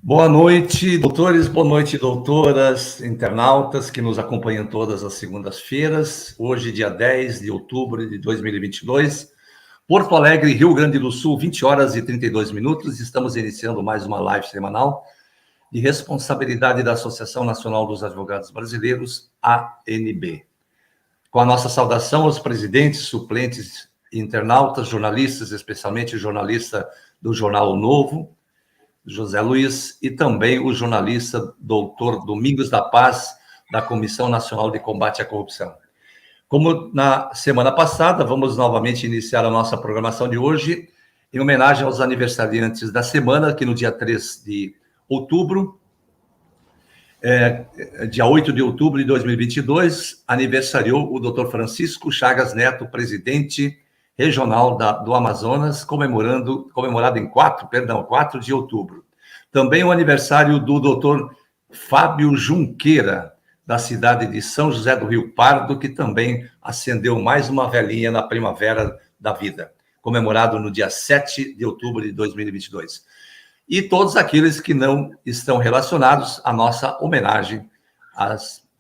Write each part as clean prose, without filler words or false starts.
Boa noite, doutores, boa noite, doutoras, internautas que nos acompanham todas as segundas-feiras. Hoje, dia 10 de outubro de 2022, Porto Alegre, Rio Grande do Sul, 20 horas e 32 minutos. Estamos iniciando mais uma live semanal de responsabilidade da Associação Nacional dos Advogados Brasileiros, ANB. Com a nossa saudação aos presidentes, suplentes, internautas, jornalistas, especialmente o jornalista do Jornal o Novo, José Luiz, e também o jornalista doutor Domingos da Paz, da Comissão Nacional de Combate à Corrupção. Como na semana passada, vamos novamente iniciar a nossa programação de hoje em homenagem aos aniversariantes da semana, que no dia 3 de outubro, dia 8 de outubro de 2022, aniversariou o doutor Francisco Chagas Neto, presidente regional do Amazonas, comemorado em 4 de outubro. Também o aniversário do doutor Fábio Junqueira, da cidade de São José do Rio Pardo, que também acendeu mais uma velhinha na primavera da vida, comemorado no dia 7 de outubro de 2022. E todos aqueles que não estão relacionados à nossa homenagem,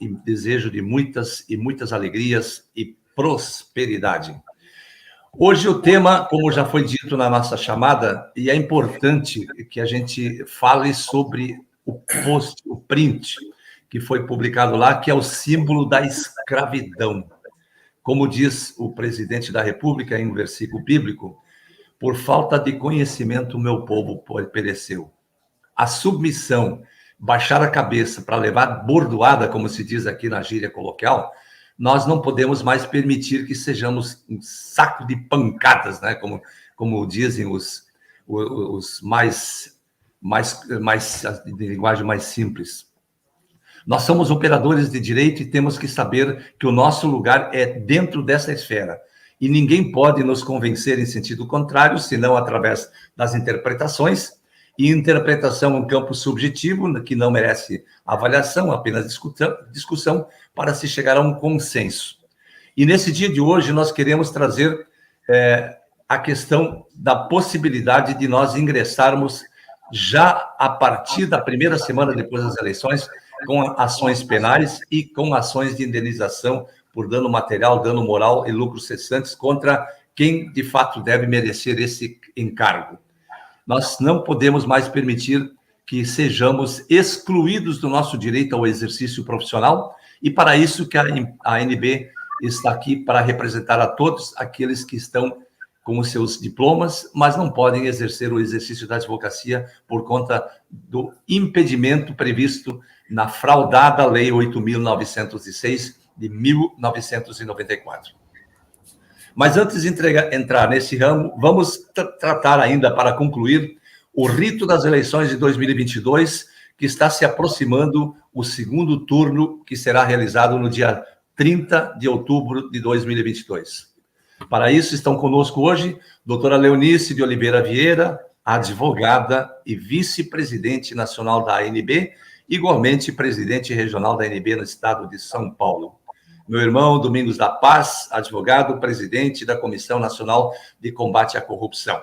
e desejo de muitas e muitas alegrias e prosperidade. Hoje o tema, como já foi dito na nossa chamada, e é importante que a gente fale sobre o post, o print, que foi publicado lá, que é o símbolo da escravidão. Como diz o presidente da República em um versículo bíblico, por falta de conhecimento, o meu povo pereceu. A submissão, baixar a cabeça para levar bordoada, como se diz aqui na gíria coloquial, nós não podemos mais permitir que sejamos um saco de pancadas, né? Como dizem os de linguagem mais simples. Nós somos operadores de direito e temos que saber que o nosso lugar é dentro dessa esfera. E ninguém pode nos convencer em sentido contrário, senão através das interpretações, e interpretação é um campo subjetivo, que não merece avaliação, apenas discussão, para se chegar a um consenso. E nesse dia de hoje, nós queremos trazer a questão da possibilidade de nós ingressarmos já a partir da primeira semana depois das eleições, com ações penais e com ações de indenização por dano material, dano moral e lucros cessantes contra quem, de fato, deve merecer esse encargo. Nós não podemos mais permitir que sejamos excluídos do nosso direito ao exercício profissional, e para isso que a ANB está aqui para representar a todos aqueles que estão com os seus diplomas, mas não podem exercer o exercício da advocacia por conta do impedimento previsto na fraudada Lei 8.906 de 1994. Mas antes de entrar nesse ramo, vamos tratar ainda, para concluir, o rito das eleições de 2022, que está se aproximando o segundo turno, que será realizado no dia 30 de outubro de 2022. Para isso, estão conosco hoje doutora Leonice de Oliveira Vieira, advogada e vice-presidente nacional da ANB, igualmente presidente regional da ANB no estado de São Paulo. Meu irmão Domingos da Paz, advogado, presidente da Comissão Nacional de Combate à Corrupção.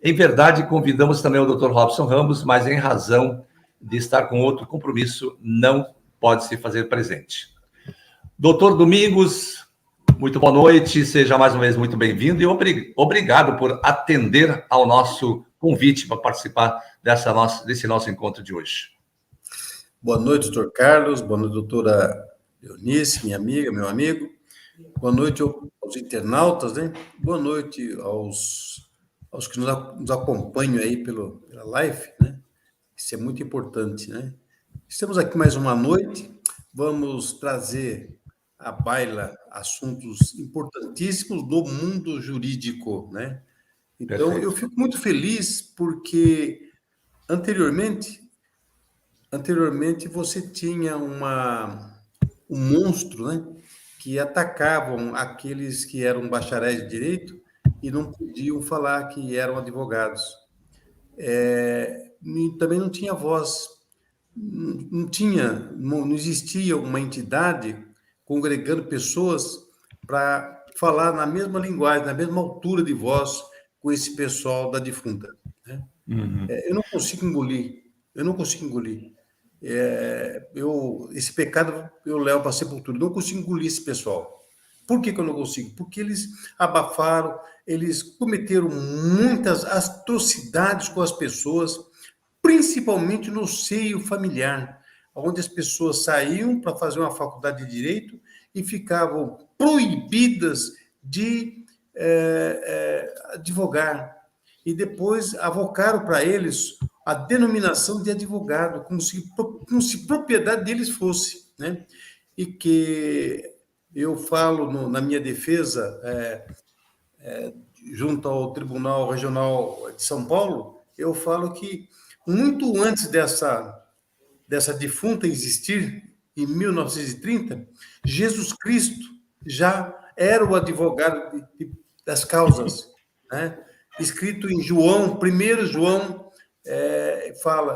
Em verdade, convidamos também o Dr. Robson Ramos, mas em razão de estar com outro compromisso, não pode se fazer presente. Doutor Domingos, muito boa noite, seja mais uma vez muito bem-vindo e obrigado por atender ao nosso convite para participar desse nosso encontro de hoje. Boa noite, doutor Carlos, boa noite, doutora Leonice, minha amiga, meu amigo. Boa noite aos internautas, né? Boa noite aos que nos acompanham aí pela live, né? Isso é muito importante, né? Estamos aqui mais uma noite, vamos trazer à baila assuntos importantíssimos do mundo jurídico, né? Então, perfeito. Eu fico muito feliz porque anteriormente você tinha um monstro, né, que atacavam aqueles que eram bacharéis de direito e não podiam falar que eram advogados. Também não tinha voz, não existia uma entidade congregando pessoas para falar na mesma linguagem, na mesma altura de voz com esse pessoal da defunta, né? Uhum. Eu não consigo engolir Eu não consigo engolir. Esse pecado eu levo para a sepultura. Não consigo engolir esse pessoal. Por que eu não consigo? Porque eles abafaram, eles cometeram muitas atrocidades com as pessoas, principalmente no seio familiar, onde as pessoas saíam para fazer uma faculdade de Direito e ficavam proibidas de advogar. E depois avocaram para eles a denominação de advogado, como se propriedade deles fosse, né? E que eu falo na minha defesa, junto ao Tribunal Regional de São Paulo, eu falo que muito antes dessa defunta existir, em 1930, Jesus Cristo já era o advogado das causas, né? Escrito em João, 1 João,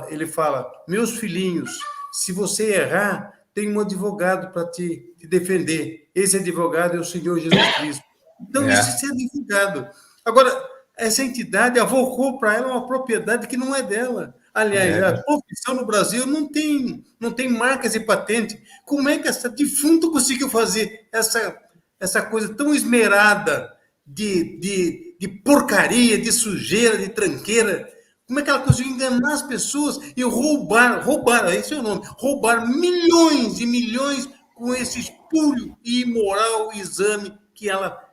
ele fala, meus filhinhos, se você errar, tem um advogado para te defender. Esse advogado é o Senhor Jesus Cristo. Então, isso é advogado. Agora, essa entidade avocou para ela uma propriedade que não é dela. Aliás, a profissão no Brasil não tem marcas e patente. Como é que essa defunta conseguiu fazer essa coisa tão esmerada de porcaria, de sujeira, de tranqueira? Como é que ela conseguiu enganar as pessoas e roubar, esse é o nome, roubar milhões e milhões com esse espúrio e imoral exame que ela...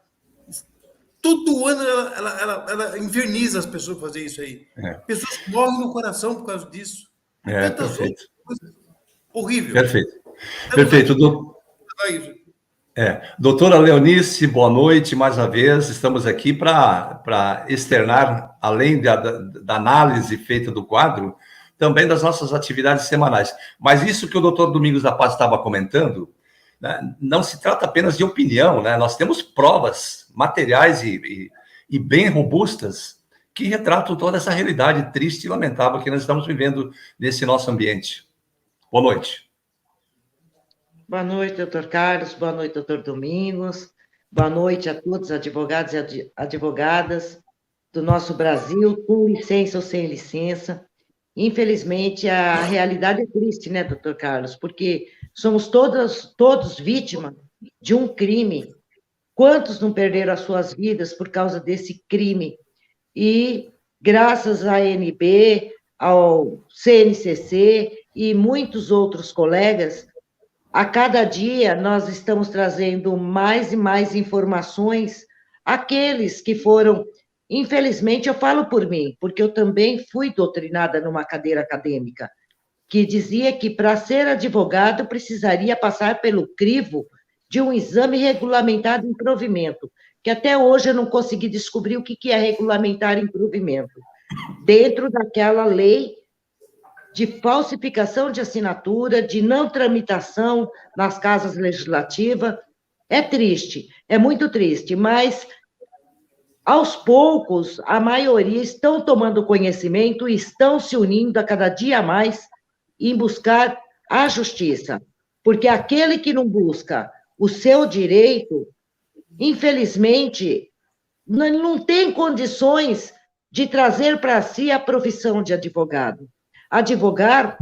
Todo ano ela inverniza as pessoas para fazer isso aí. Pessoas morrem no coração por causa disso. Perfeito. Horrível. Perfeito. Doutora Leonice, boa noite mais uma vez. Estamos aqui para externar, além da análise feita do quadro, também das nossas atividades semanais. Mas isso que o doutor Domingos da Paz estava comentando, né, não se trata apenas de opinião, né? Nós temos provas materiais e bem robustas que retratam toda essa realidade triste e lamentável que nós estamos vivendo nesse nosso ambiente. Boa noite. Boa noite, doutor Carlos. Boa noite, doutor Domingos. Boa noite a todos os advogados e advogadas do nosso Brasil, com licença ou sem licença. Infelizmente, a realidade é triste, né, doutor Carlos? Porque somos todos vítimas de um crime. Quantos não perderam as suas vidas por causa desse crime? E, graças à ANB, ao CNCC e muitos outros colegas, a cada dia nós estamos trazendo mais e mais informações àqueles que foram... Infelizmente, eu falo por mim, porque eu também fui doutrinada numa cadeira acadêmica, que dizia que para ser advogado precisaria passar pelo crivo de um exame regulamentado em provimento, que até hoje eu não consegui descobrir o que é regulamentar em provimento, dentro daquela lei de falsificação de assinatura, de não tramitação nas casas legislativas. É triste, é muito triste, mas, aos poucos, a maioria estão tomando conhecimento e estão se unindo a cada dia mais em buscar a justiça, porque aquele que não busca o seu direito, infelizmente, não tem condições de trazer para si a profissão de advogado. Advogar,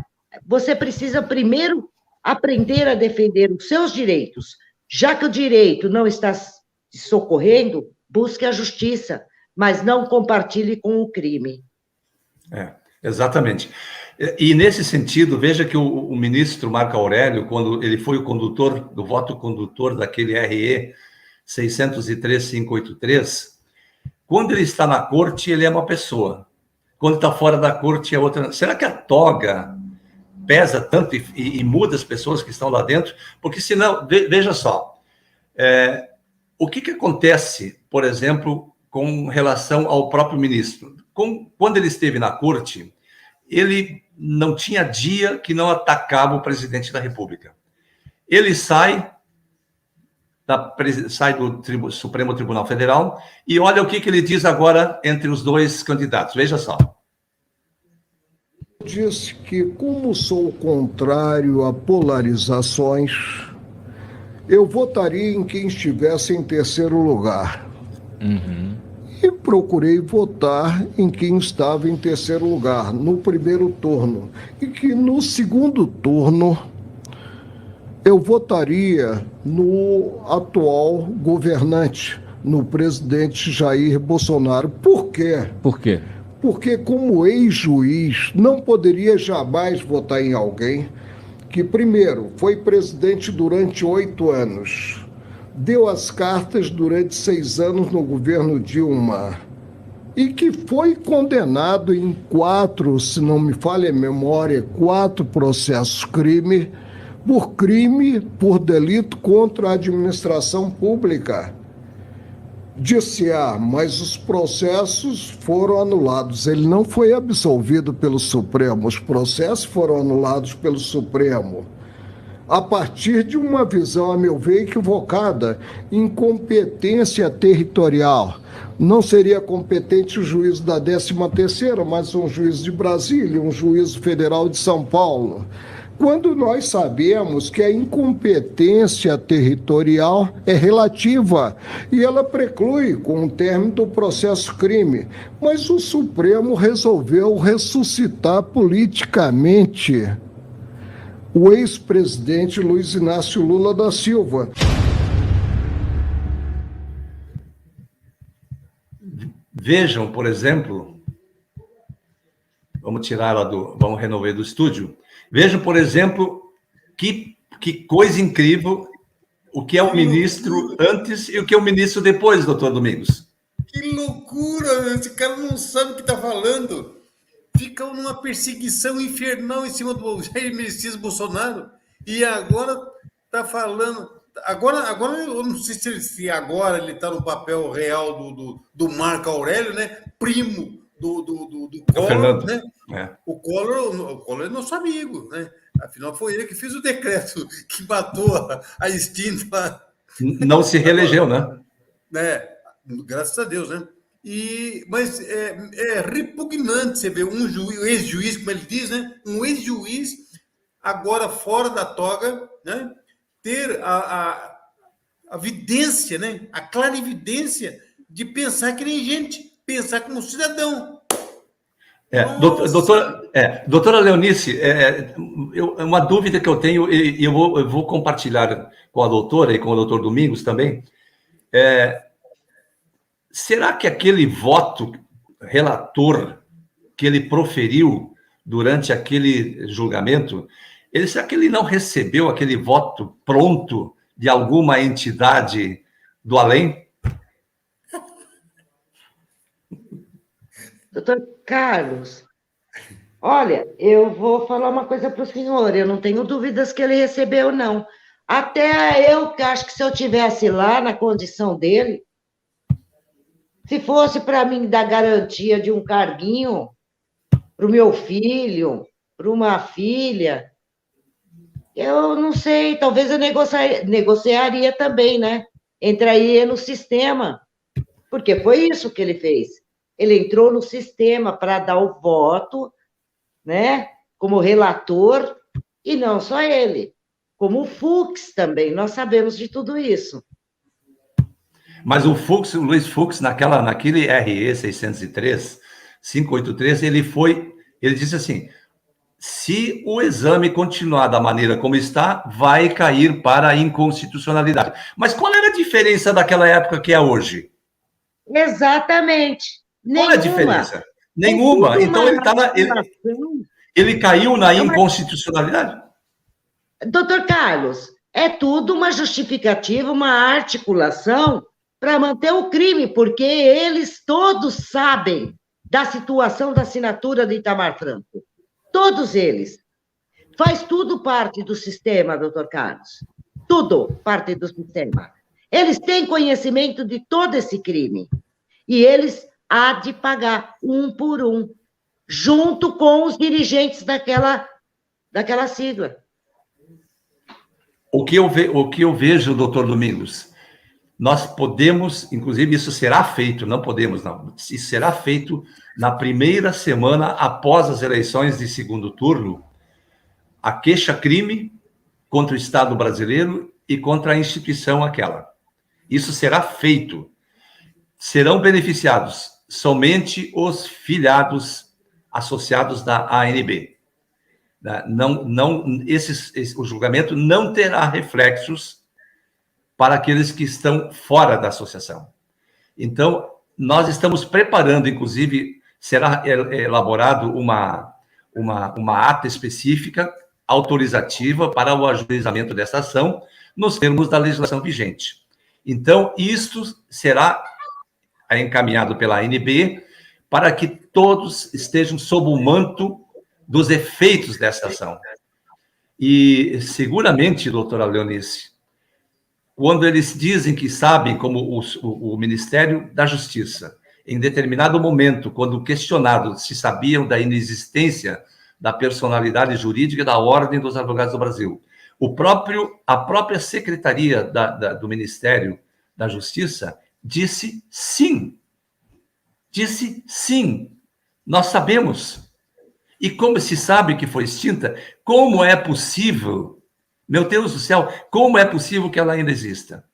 você precisa primeiro aprender a defender os seus direitos. Já que o direito não está te socorrendo, busque a justiça, mas não compartilhe com o crime. Exatamente. E, nesse sentido, veja que o ministro Marco Aurélio, quando ele foi o condutor, do voto condutor daquele RE 603-583, quando ele está na corte, ele é uma pessoa. Quando está fora da corte, é outra. Será que a toga pesa tanto e muda as pessoas que estão lá dentro? Porque, senão, veja só, o que acontece, por exemplo, com relação ao próprio ministro? Quando ele esteve na corte, ele não tinha dia que não atacava o presidente da República. Ele sai do Supremo Tribunal Federal e olha o que ele diz agora entre os dois candidatos. Veja só. Disse que, como sou contrário a polarizações, eu votaria em quem estivesse em terceiro lugar. e procurei votar em quem estava em terceiro lugar no primeiro turno, e que no segundo turno eu votaria no atual governante, no presidente Jair Bolsonaro. Por quê? Por quê? Porque, como ex-juiz, não poderia jamais votar em alguém que, primeiro, foi presidente durante 8 anos, deu as cartas durante 6 anos no governo Dilma e que foi condenado em 4, se não me falha a memória, 4 processos crime, por delito contra a administração pública. Disse, mas os processos foram anulados. Ele não foi absolvido pelo Supremo, os processos foram anulados pelo Supremo. A partir de uma visão, a meu ver, equivocada, incompetência territorial. Não seria competente o juízo da 13ª, mas um juízo de Brasília, um juízo federal de São Paulo. Quando nós sabemos que a incompetência territorial é relativa e ela preclui com o término do processo crime, mas o Supremo resolveu ressuscitar politicamente o ex-presidente Luiz Inácio Lula da Silva. Vejam, por exemplo, vamos remover do estúdio. Vejam, por exemplo, que coisa incrível o que é o ministro antes e o que é o ministro depois, doutor Domingos. Que loucura! Esse cara não sabe o que está falando. Fica numa perseguição infernal em cima do Jair Messias Bolsonaro. E agora está falando... Agora eu não sei se agora ele está no papel real do Marco Aurélio, né? Primo do Collor, né? O Collor é nosso amigo, né? Afinal, foi ele que fez o decreto que matou a extinta. Não se reelegeu, né? Graças a Deus, né? Mas é repugnante você ver um ex-juiz, como ele diz, né? Um ex-juiz, agora fora da toga, né? Ter a vidência, né? A clarividência de pensar que nem gente, pensar como cidadão. Doutora Leonice, uma dúvida que eu tenho, e eu vou compartilhar com a doutora e com o doutor Domingos também. Será que aquele voto relator que ele proferiu durante aquele julgamento, será que ele não recebeu aquele voto pronto de alguma entidade do além? Doutor Carlos, olha, eu vou falar uma coisa para o senhor, eu não tenho dúvidas que ele recebeu, não. Até eu que acho que se eu tivesse lá na condição dele, se fosse para mim dar garantia de um carguinho para o meu filho, para uma filha, eu não sei, talvez eu negociaria também, né? Entraria no sistema, porque foi isso que ele fez. Ele entrou no sistema para dar o voto, né? Como relator, e não só ele, como o Fux também, nós sabemos de tudo isso. Mas o Luiz Fux, naquele RE 603, 583, ele disse assim, se o exame continuar da maneira como está, vai cair para a inconstitucionalidade. Mas qual era a diferença daquela época que é hoje? Exatamente. Qual é a diferença? Nenhuma. Então ele caiu na inconstitucionalidade? Doutor Carlos, é tudo uma justificativa, uma articulação para manter o crime, porque eles todos sabem da situação da assinatura de Itamar Franco. Todos eles. Faz tudo parte do sistema, doutor Carlos. Tudo parte do sistema. Eles têm conhecimento de todo esse crime. E eles há de pagar um por um, junto com os dirigentes daquela sigla. O que eu vejo, doutor Domingos, nós podemos, inclusive isso será feito, não podemos não, isso será feito na primeira semana após as eleições de segundo turno, a queixa-crime contra o Estado brasileiro e contra a instituição aquela. Isso será feito. serão beneficiados somente os filiados associados da ANB. O julgamento não terá reflexos para aqueles que estão fora da associação. Então, nós estamos preparando, inclusive, será elaborado uma ata específica, autorizativa, para o ajuizamento dessa ação, nos termos da legislação vigente. Então, isto será encaminhado pela ANB para que todos estejam sob o manto dos efeitos dessa ação. E, seguramente, doutora Leonice, quando eles dizem que sabem, como o Ministério da Justiça, em determinado momento, quando questionados se sabiam da inexistência da personalidade jurídica da Ordem dos Advogados do Brasil, a própria Secretaria do Ministério da Justiça disse sim. Disse sim. Nós sabemos. E como se sabe que foi extinta, como é possível, meu Deus do céu, como é possível que ela ainda exista?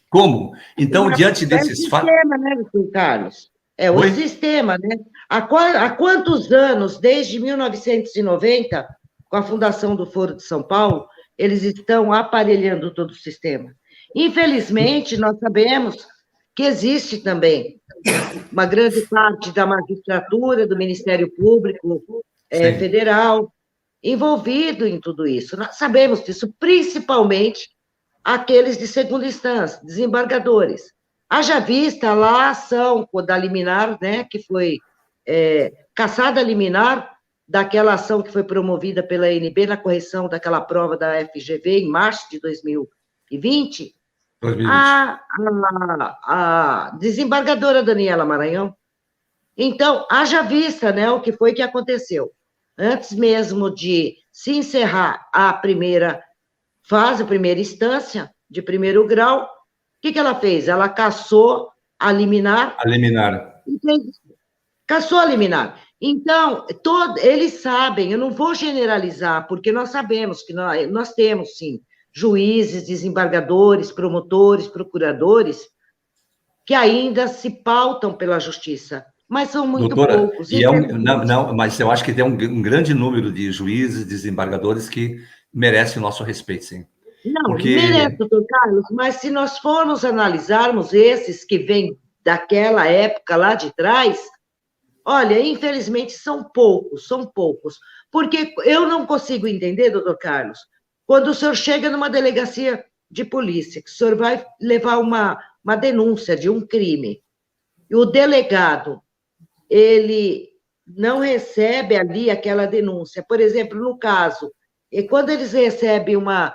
Como? Então, diante desses fatos... É o sistema, né, doutor Carlos? É o sistema, né? Há quantos anos, desde 1990, com a fundação do Foro de São Paulo, eles estão aparelhando todo o sistema? Infelizmente, nós sabemos que existe também uma grande parte da magistratura, do Ministério Público Federal, envolvido em tudo isso. Nós sabemos disso, principalmente aqueles de segunda instância, desembargadores. Haja vista lá a ação da liminar, né, que foi cassada a liminar daquela ação que foi promovida pela ANB na correção daquela prova da FGV em março de 2020. A desembargadora Daniela Maranhão. Então, haja vista, né, o que foi que aconteceu. Antes mesmo de se encerrar a primeira fase, a primeira instância, de primeiro grau, o que ela fez? Ela cassou a liminar. A liminar. Cassou a liminar. Então, eles sabem, eu não vou generalizar, porque nós sabemos que nós temos, sim, juízes, desembargadores, promotores, procuradores, que ainda se pautam pela justiça, mas são muito poucos. Mas eu acho que tem um grande número de juízes, desembargadores que merecem o nosso respeito, sim. Não, merece, doutor Carlos, mas se nós formos analisarmos esses que vêm daquela época lá de trás, olha, infelizmente são poucos, porque eu não consigo entender, doutor Carlos, quando o senhor chega numa delegacia de polícia, que o senhor vai levar uma denúncia de um crime, e o delegado, ele não recebe ali aquela denúncia. Por exemplo, no caso, e quando eles recebem uma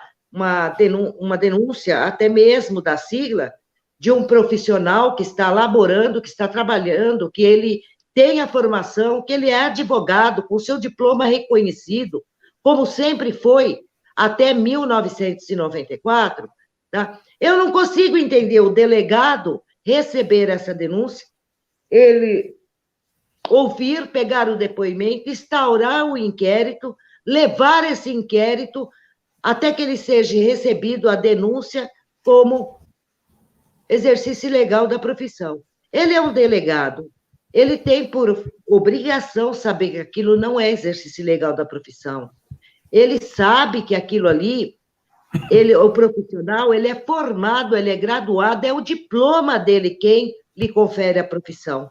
denúncia, até mesmo da sigla, de um profissional que está laborando, que está trabalhando, que ele tem a formação, que ele é advogado, com seu diploma reconhecido, como sempre foi, até 1994, tá? Eu não consigo entender o delegado receber essa denúncia, ele ouvir, pegar o depoimento, instaurar o inquérito, levar esse inquérito até que ele seja recebido a denúncia como exercício legal da profissão. Ele é um delegado, ele tem por obrigação saber que aquilo não é exercício legal da profissão. Ele sabe que aquilo ali, o profissional, ele é formado, ele é graduado, é o diploma dele quem lhe confere a profissão.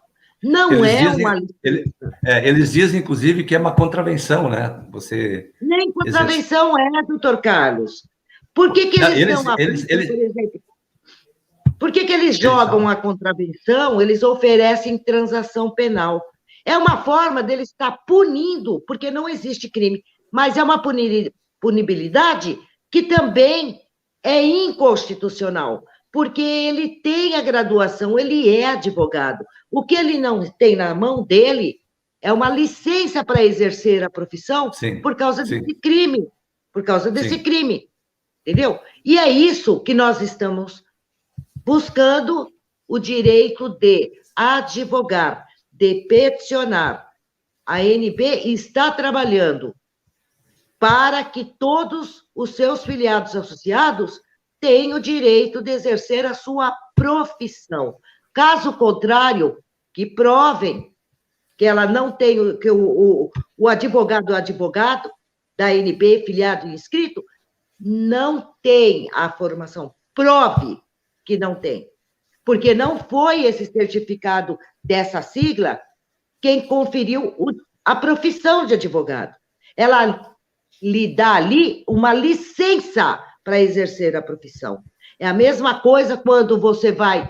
Eles dizem, inclusive, que é uma contravenção, né? Nem contravenção doutor Carlos. Por que eles estão por exemplo, por que eles jogam a contravenção? Eles oferecem transação penal. É uma forma deles estar punindo, porque não existe crime, mas é uma punibilidade que também é inconstitucional, porque ele tem a graduação, ele é advogado. O que ele não tem na mão dele é uma licença para exercer a profissão por causa desse crime, entendeu? E é isso que nós estamos buscando, o direito de advogar, de peticionar. A ANB está trabalhando para que todos os seus filiados associados tenham o direito de exercer a sua profissão. Caso contrário, que provem que ela não tem, que o advogado da ANP, filiado e inscrito, não tem a formação. Prove que não tem. Porque não foi esse certificado dessa sigla quem conferiu a profissão de advogado. Ela lhe dá ali uma licença para exercer a profissão. É a mesma coisa quando você vai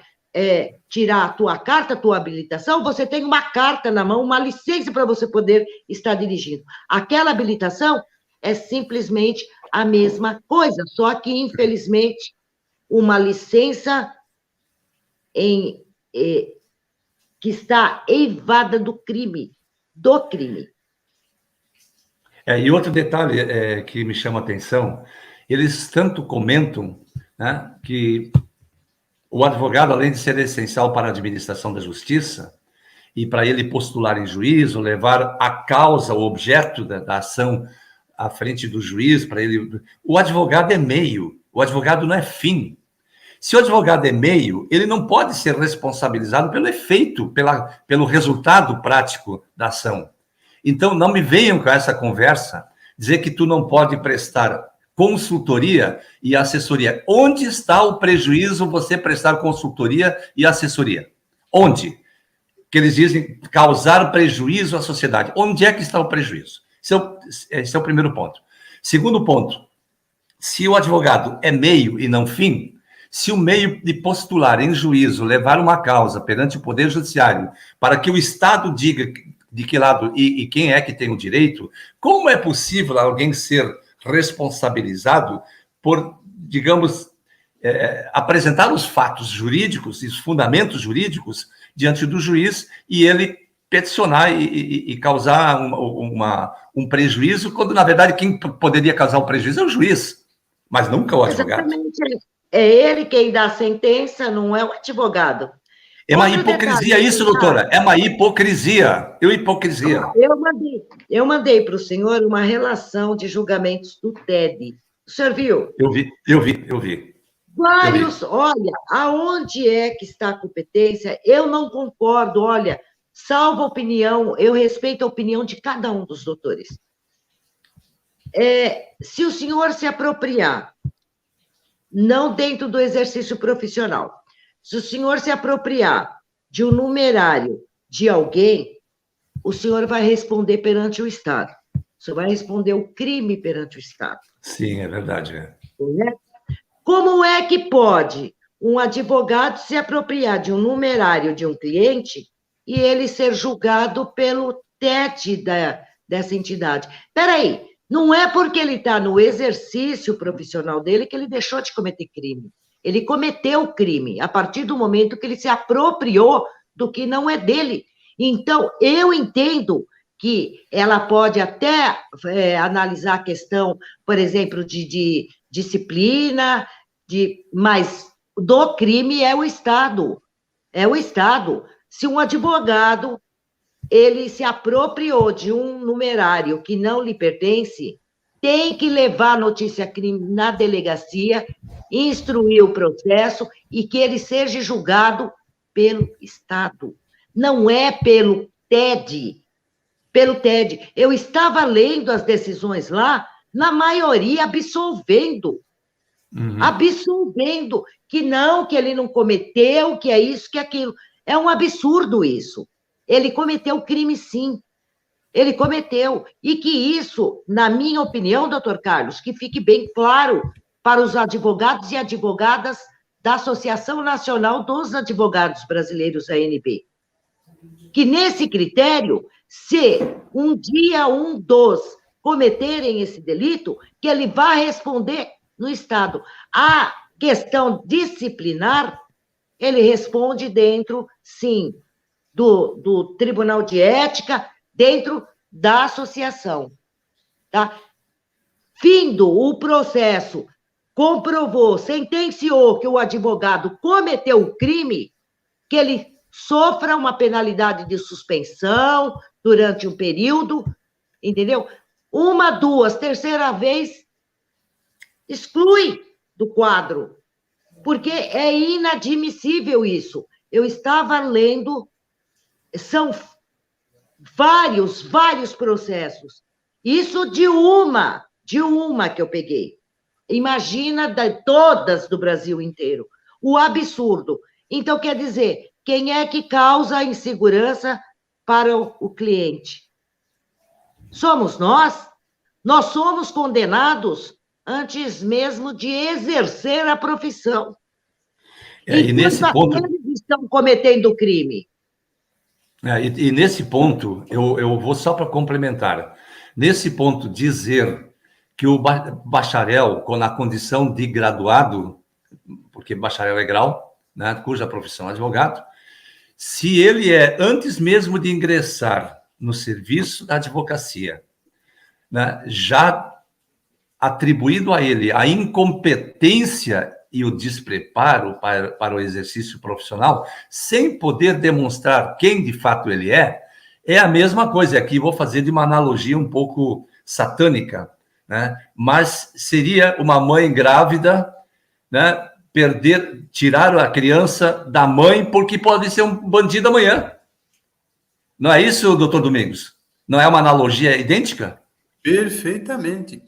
tirar a tua carta, a tua habilitação, você tem uma carta na mão, uma licença para você poder estar dirigindo. Aquela habilitação é simplesmente a mesma coisa, só que, infelizmente, uma licença que está eivada do crime. E outro detalhe que me chama a atenção, eles tanto comentam, né, que o advogado, além de ser essencial para a administração da justiça, e para ele postular em juízo, levar a causa, o objeto da ação à frente do juiz, para ele... O advogado é meio, o advogado não é fim. Se o advogado é meio, ele não pode ser responsabilizado pelo efeito, pelo resultado prático da ação. Então, não me venham com essa conversa, dizer que tu não pode prestar consultoria e assessoria. Onde está o prejuízo você prestar consultoria e assessoria? Onde? Que eles dizem causar prejuízo à sociedade. Onde é que está o prejuízo? Esse é o primeiro ponto. Segundo ponto, se o advogado é meio e não fim, se o meio de postular em juízo, levar uma causa perante o Poder Judiciário, para que o Estado diga de que lado e quem é que tem o direito, como é possível alguém ser responsabilizado por, digamos, apresentar os fatos jurídicos e os fundamentos jurídicos diante do juiz e ele peticionar e causar um prejuízo, quando, na verdade, quem poderia causar o prejuízo é o juiz, mas nunca o advogado. Exatamente. É ele quem dá a sentença, não é o advogado. É uma hipocrisia isso, doutora. É uma hipocrisia. Eu mandei para o senhor uma relação de julgamentos do TED. O senhor viu? Eu vi. Vários, olha, aonde é que está a competência? Eu não concordo, olha, salvo a opinião, eu respeito a opinião de cada um dos doutores. Se o senhor se apropriar, não dentro do exercício profissional, se o senhor se apropriar de um numerário de alguém, o senhor vai responder perante o Estado. O senhor vai responder o crime perante o Estado. Sim, é verdade. Como é que pode um advogado se apropriar de um numerário de um cliente e ele ser julgado pelo TED dessa entidade? Espera aí, não é porque ele está no exercício profissional dele que ele deixou de cometer crime. Ele cometeu crime a partir do momento que ele se apropriou do que não é dele. Então, eu entendo que ela pode até analisar a questão, por exemplo, de disciplina, mas do crime é o Estado. É o Estado. Se um advogado ele se apropriou de um numerário que não lhe pertence, tem que levar a notícia-crime na delegacia, instruir o processo e que ele seja julgado pelo Estado. Não é pelo TED. Pelo TED. Eu estava lendo as decisões lá, na maioria absolvendo. Absolvendo que não, que ele não cometeu, que é isso, que é aquilo. É um absurdo isso. Ele cometeu crime, sim. Ele cometeu. E que isso, na minha opinião, doutor Carlos, que fique bem claro para os advogados e advogadas da Associação Nacional dos Advogados Brasileiros, ANB, que nesse critério, se um dia um dos cometerem esse delito, que ele vá responder no Estado. A questão disciplinar, ele responde dentro, sim, do Tribunal de Ética, dentro da associação. Tá? Findo o processo, comprovou, sentenciou que o advogado cometeu o crime, que ele sofra uma penalidade de suspensão durante um período, entendeu? 1, 2, terceira vez, exclui do quadro, porque é inadmissível isso. eu estava lendo, são vários processos. Isso de uma que eu peguei. Imagina todas do Brasil inteiro. O absurdo. Então, quer dizer, quem é que causa a insegurança para o cliente? Somos nós? Nós somos condenados antes mesmo de exercer a profissão. E nesse ponto eles estão cometendo crime. E nesse ponto, eu vou só para complementar. Nesse ponto, dizer que o bacharel, na condição de graduado, porque bacharel é grau, né, cuja profissão é advogado, se ele é, antes mesmo de ingressar no serviço da advocacia, né, já atribuído a ele a incompetência e o despreparo para o exercício profissional, sem poder demonstrar quem de fato ele é a mesma coisa. Aqui vou fazer de uma analogia um pouco satânica, né? Mas seria uma mãe grávida, né, tirar a criança da mãe porque pode ser um bandido amanhã. Não é isso, doutor Domingos? Não é uma analogia idêntica? Perfeitamente.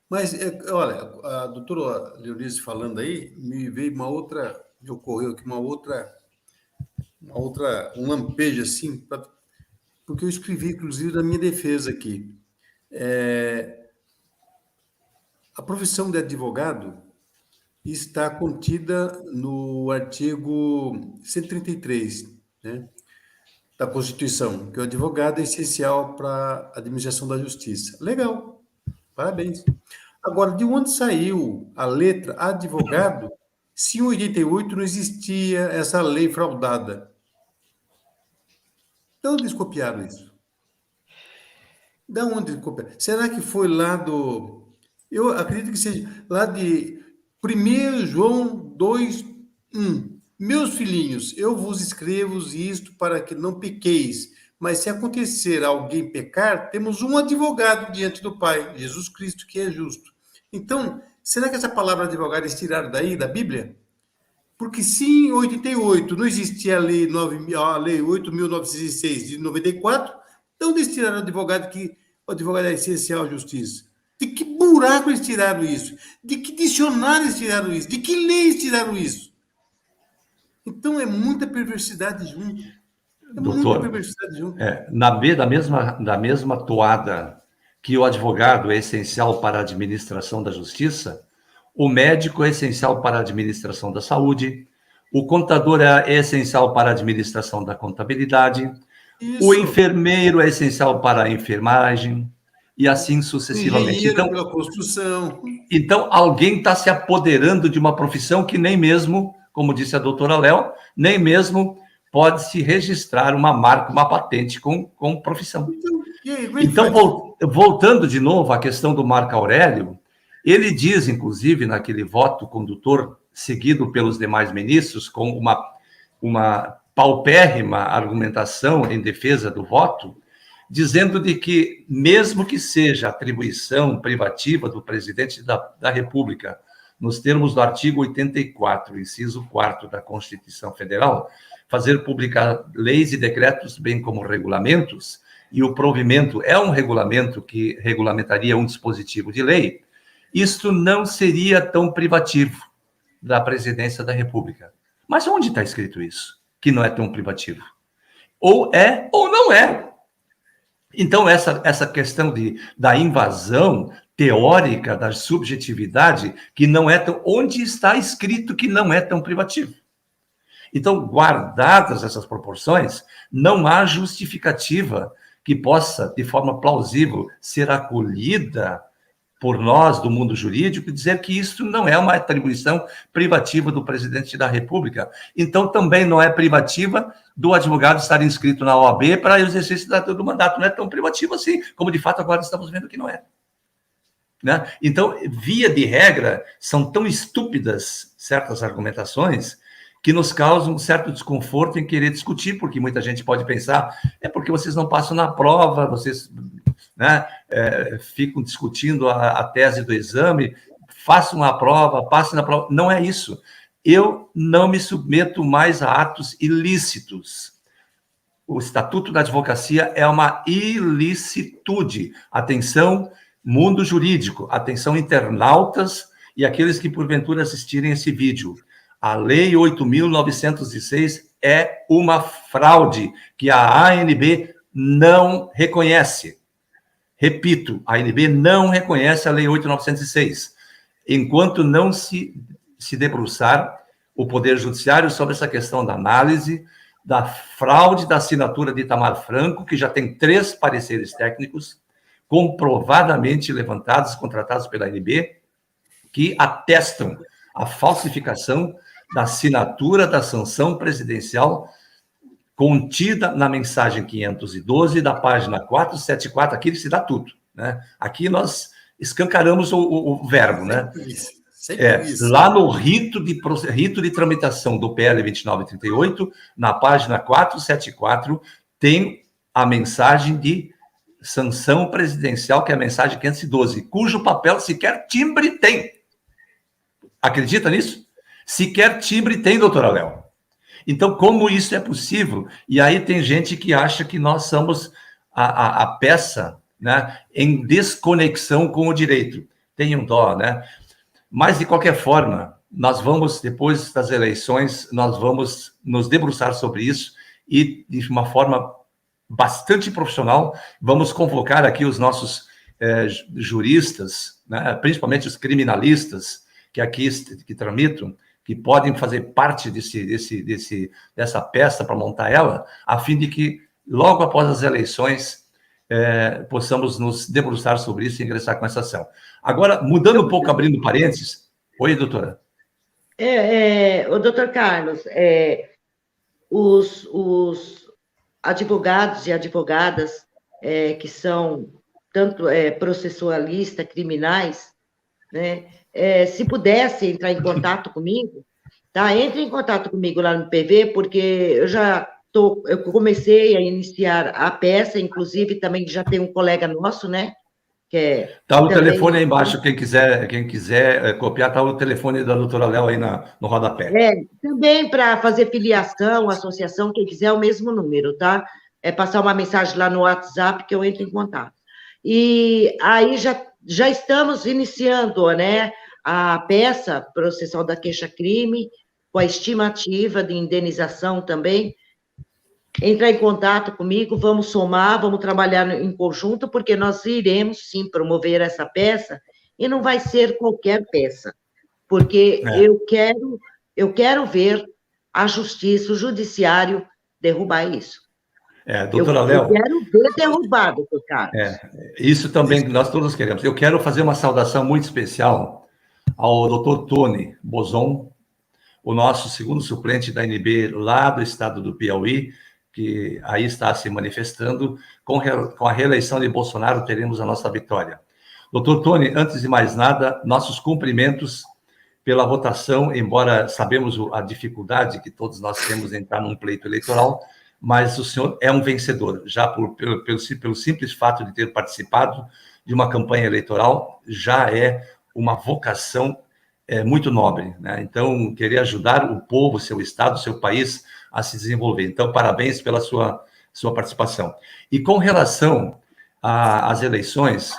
Mas, olha, a doutora Leonice falando aí, me veio me ocorreu aqui um lampejo assim, porque eu escrevi, inclusive, na minha defesa aqui. A profissão de advogado está contida no artigo 133, né, da Constituição, que o advogado é essencial para a administração da justiça. Legal, parabéns. Agora, de onde saiu a letra advogado, se em 88 não existia essa lei fraudada? De onde eles copiaram isso? De onde eles copiaram? Será que foi lá do... Eu acredito que seja lá de 1 João 2:1. Meus filhinhos, eu vos escrevo isto para que não pequeis. Mas se acontecer alguém pecar, temos um advogado diante do Pai, Jesus Cristo, que é justo. Então, será que essa palavra advogado é tirada daí, da Bíblia? Porque se em 88 não existia a lei 8.906 de 94, então eles tiraram o advogado, que o advogado é essencial à justiça. De que buraco eles tiraram isso? De que dicionário eles tiraram isso? De que lei eles tiraram isso? Então é muita perversidade junto. Doutor, da mesma toada que o advogado é essencial para a administração da justiça, o médico é essencial para a administração da saúde, o contador é essencial para a administração da contabilidade, isso. O enfermeiro é essencial para a enfermagem, e assim sucessivamente. Então, pela construção. Então, alguém está se apoderando de uma profissão que nem mesmo, como disse a doutora Léo, nem mesmo pode se registrar uma marca, uma patente com profissão. Então, voltando de novo à questão do Marco Aurélio, ele diz, inclusive, naquele voto condutor seguido pelos demais ministros, com uma paupérrima argumentação em defesa do voto, dizendo de que, mesmo que seja atribuição privativa do presidente da República, nos termos do artigo 84, inciso 4 da Constituição Federal, fazer publicar leis e decretos, bem como regulamentos, e o provimento é um regulamento que regulamentaria um dispositivo de lei, isto não seria tão privativo da presidência da República. Mas onde está escrito isso? Que não é tão privativo? Ou é, ou não é. Então, essa questão da invasão teórica da subjetividade, que não é tão... Onde está escrito que não é tão privativo? Então, guardadas essas proporções, não há justificativa que possa, de forma plausível, ser acolhida por nós do mundo jurídico, dizer que isso não é uma atribuição privativa do presidente da República. Então, também não é privativa do advogado estar inscrito na OAB para o exercício do mandato. Não é tão privativo assim, como de fato agora estamos vendo que não é. Né? Então, via de regra, são tão estúpidas certas argumentações que nos causam um certo desconforto em querer discutir, porque muita gente pode pensar, é porque vocês não passam na prova, vocês, né, ficam discutindo a tese do exame, façam a prova, passem na prova. Não é isso. Eu não me submeto mais a atos ilícitos. O Estatuto da Advocacia é uma ilicitude. Atenção, mundo jurídico, atenção, internautas e aqueles que porventura assistirem esse vídeo. A Lei 8.906 é uma fraude que a ANB não reconhece. Repito, a ANB não reconhece a Lei 8.906. Enquanto não se debruçar o Poder Judiciário sobre essa questão da análise da fraude da assinatura de Itamar Franco, que já tem 3 pareceres técnicos comprovadamente levantados, contratados pela ANB, que atestam a falsificação da assinatura da sanção presidencial contida na mensagem 512 da página 474, aqui se dá tudo, né? Aqui nós escancaramos o verbo, né? Lá no rito de tramitação do PL 2938, na página 474, tem a mensagem de sanção presidencial, que é a mensagem 512, cujo papel sequer timbre tem. Acredita nisso? Sequer timbre tem, doutora Léo. Então, como isso é possível? E aí tem gente que acha que nós somos a peça, né, em desconexão com o direito. Tenham dó, né? Mas, de qualquer forma, nós vamos, depois das eleições, nós vamos nos debruçar sobre isso e, de uma forma bastante profissional, vamos convocar aqui os nossos juristas, né, principalmente os criminalistas que aqui que tramitam, que podem fazer parte dessa peça para montar ela, a fim de que, logo após as eleições, possamos nos debruçar sobre isso e ingressar com essa ação. Agora, mudando um pouco, abrindo parênteses. Oi, doutora. O doutor Carlos, os advogados e advogadas que são tanto processualistas, criminais, né, se pudesse entrar em contato comigo, tá? Entre em contato comigo lá no PV, porque eu comecei a iniciar a peça, inclusive também já tem um colega nosso, né? Tá o telefone aí embaixo, quem quiser copiar, tá o telefone da doutora Léo aí no rodapé. Também para fazer filiação, associação, quem quiser, é o mesmo número, tá? É passar uma mensagem lá no WhatsApp que eu entro em contato. E aí já estamos iniciando, né, a peça processual da queixa-crime, com a estimativa de indenização também. Entrar em contato comigo, vamos somar, vamos trabalhar em conjunto, porque nós iremos, sim, promover essa peça, e não vai ser qualquer peça, porque eu quero ver a justiça, o judiciário derrubar isso. Doutora Léo. Eu quero ver derrubado, doutor Carlos. Isso também nós todos queremos. Eu quero fazer uma saudação muito especial ao doutor Tony Bozon, o nosso segundo suplente da ANB lá do estado do Piauí, que aí está se manifestando. Com a reeleição de Bolsonaro, teremos a nossa vitória. Doutor Tony, antes de mais nada, nossos cumprimentos pela votação, embora sabemos a dificuldade que todos nós temos em entrar num pleito eleitoral, mas o senhor é um vencedor, já pelo simples fato de ter participado de uma campanha eleitoral, já é uma vocação muito nobre, né? Então, querer ajudar o povo, seu estado, seu país a se desenvolver. Então, parabéns pela sua participação. E com relação às eleições,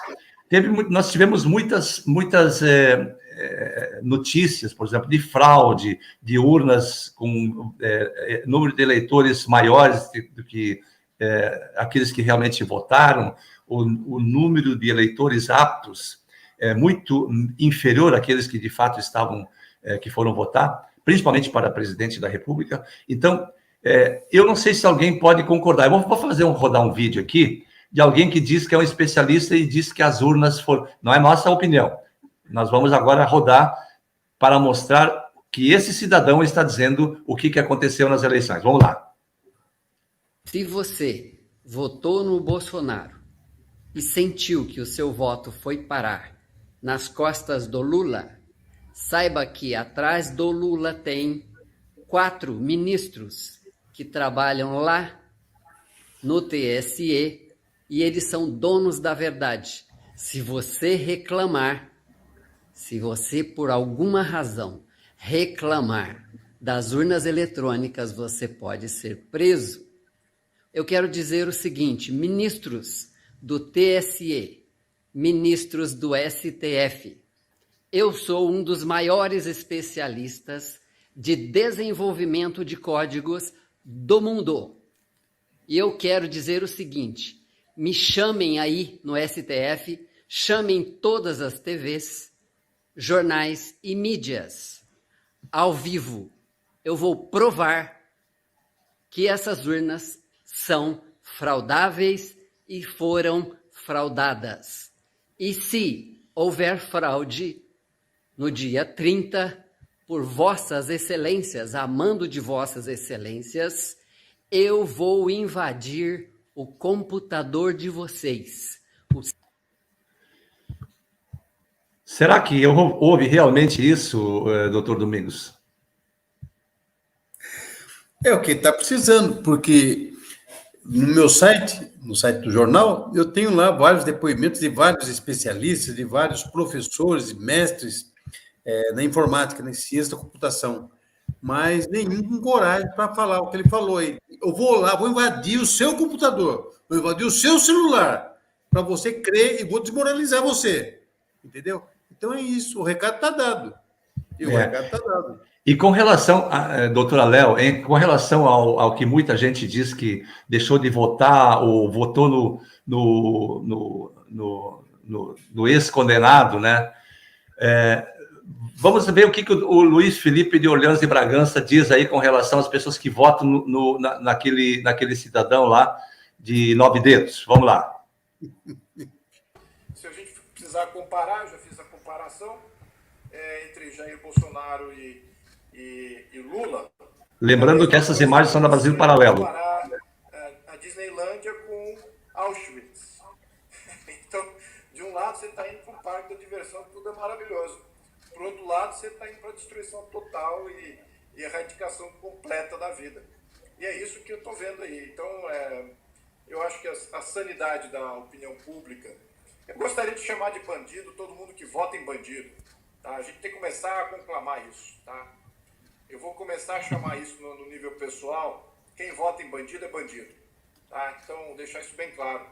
nós tivemos muitas notícias, por exemplo, de fraude, de urnas com número de eleitores maiores do que aqueles que realmente votaram, o número de eleitores aptos muito inferior àqueles que de fato que foram votar, principalmente para presidente da República. Então, eu não sei se alguém pode concordar. Eu vou rodar um vídeo aqui de alguém que diz que é um especialista e diz que as urnas foram... Não é nossa opinião. Nós vamos agora rodar para mostrar que esse cidadão está dizendo o que aconteceu nas eleições. Vamos lá. Se você votou no Bolsonaro e sentiu que o seu voto foi parar nas costas do Lula, saiba que atrás do Lula tem 4 ministros que trabalham lá no TSE e eles são donos da verdade. Se você reclamar, se você por alguma razão reclamar das urnas eletrônicas, você pode ser preso. Eu quero dizer o seguinte: ministros do TSE, ministros do STF, eu sou um dos maiores especialistas de desenvolvimento de códigos do mundo. E eu quero dizer o seguinte: me chamem aí no STF, chamem todas as TVs, jornais e mídias ao vivo. Eu vou provar que essas urnas são fraudáveis e foram fraudadas. E se houver fraude, no dia 30, por vossas excelências, a mando de vossas excelências, eu vou invadir o computador de vocês. Será que houve realmente isso, doutor Domingos? É o que está precisando, porque no meu site, no site do jornal, eu tenho lá vários depoimentos de vários especialistas, de vários professores e mestres na informática, na ciência da computação, mas nenhum com coragem para falar o que ele falou aí. Eu vou lá, vou invadir o seu computador, vou invadir o seu celular, para você crer e vou desmoralizar você. Entendeu? Então é isso, o recado está dado. E o recado está dado. E com relação, doutora Léo, com relação ao que muita gente diz que deixou de votar ou votou no ex-condenado, né? Vamos ver o que o Luiz Felipe de Orleans de Bragança diz aí com relação às pessoas que votam naquele cidadão lá de 9 dedos. Vamos lá. Se a gente precisar comparar, eu já fiz a comparação entre Jair Bolsonaro e Lula. Lembrando que essas imagens são da Brasil Paralelo. Comparar a Disneylândia com Auschwitz. Então, de um lado você está indo para um parque de diversão, tudo é maravilhoso. Por outro lado, você está indo para a destruição total e erradicação completa da vida. E é isso que eu estou vendo aí. Então, eu acho que a sanidade da opinião pública... Eu gostaria de chamar de bandido todo mundo que vota em bandido. Tá? A gente tem que começar a conclamar isso. Tá? Eu vou começar a chamar isso no nível pessoal. Quem vota em bandido é bandido. Tá? Então, deixar isso bem claro.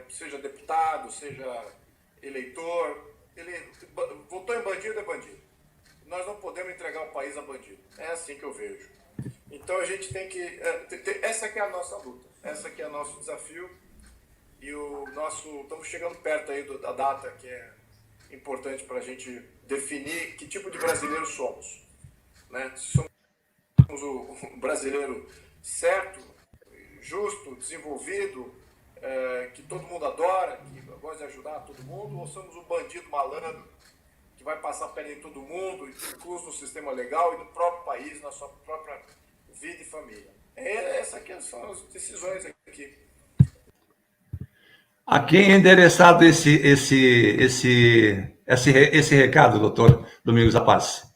Seja deputado, seja eleitor, ele votou em bandido é bandido. Nós não podemos entregar o país a bandido. É assim que eu vejo. Então, a gente tem que... essa que é a nossa luta. Essa que é o nosso desafio. E estamos chegando perto aí da data que é importante para a gente definir que tipo de brasileiro somos. Né? Somos o brasileiro certo, justo, desenvolvido, que todo mundo adora, que gosta de ajudar todo mundo, ou somos um bandido malandro que vai passar a perna em todo mundo, incluso no sistema legal e no próprio país, na sua própria vida e família. Essas aqui são as decisões aqui. A quem é endereçado esse recado, doutor Domingos da Paz?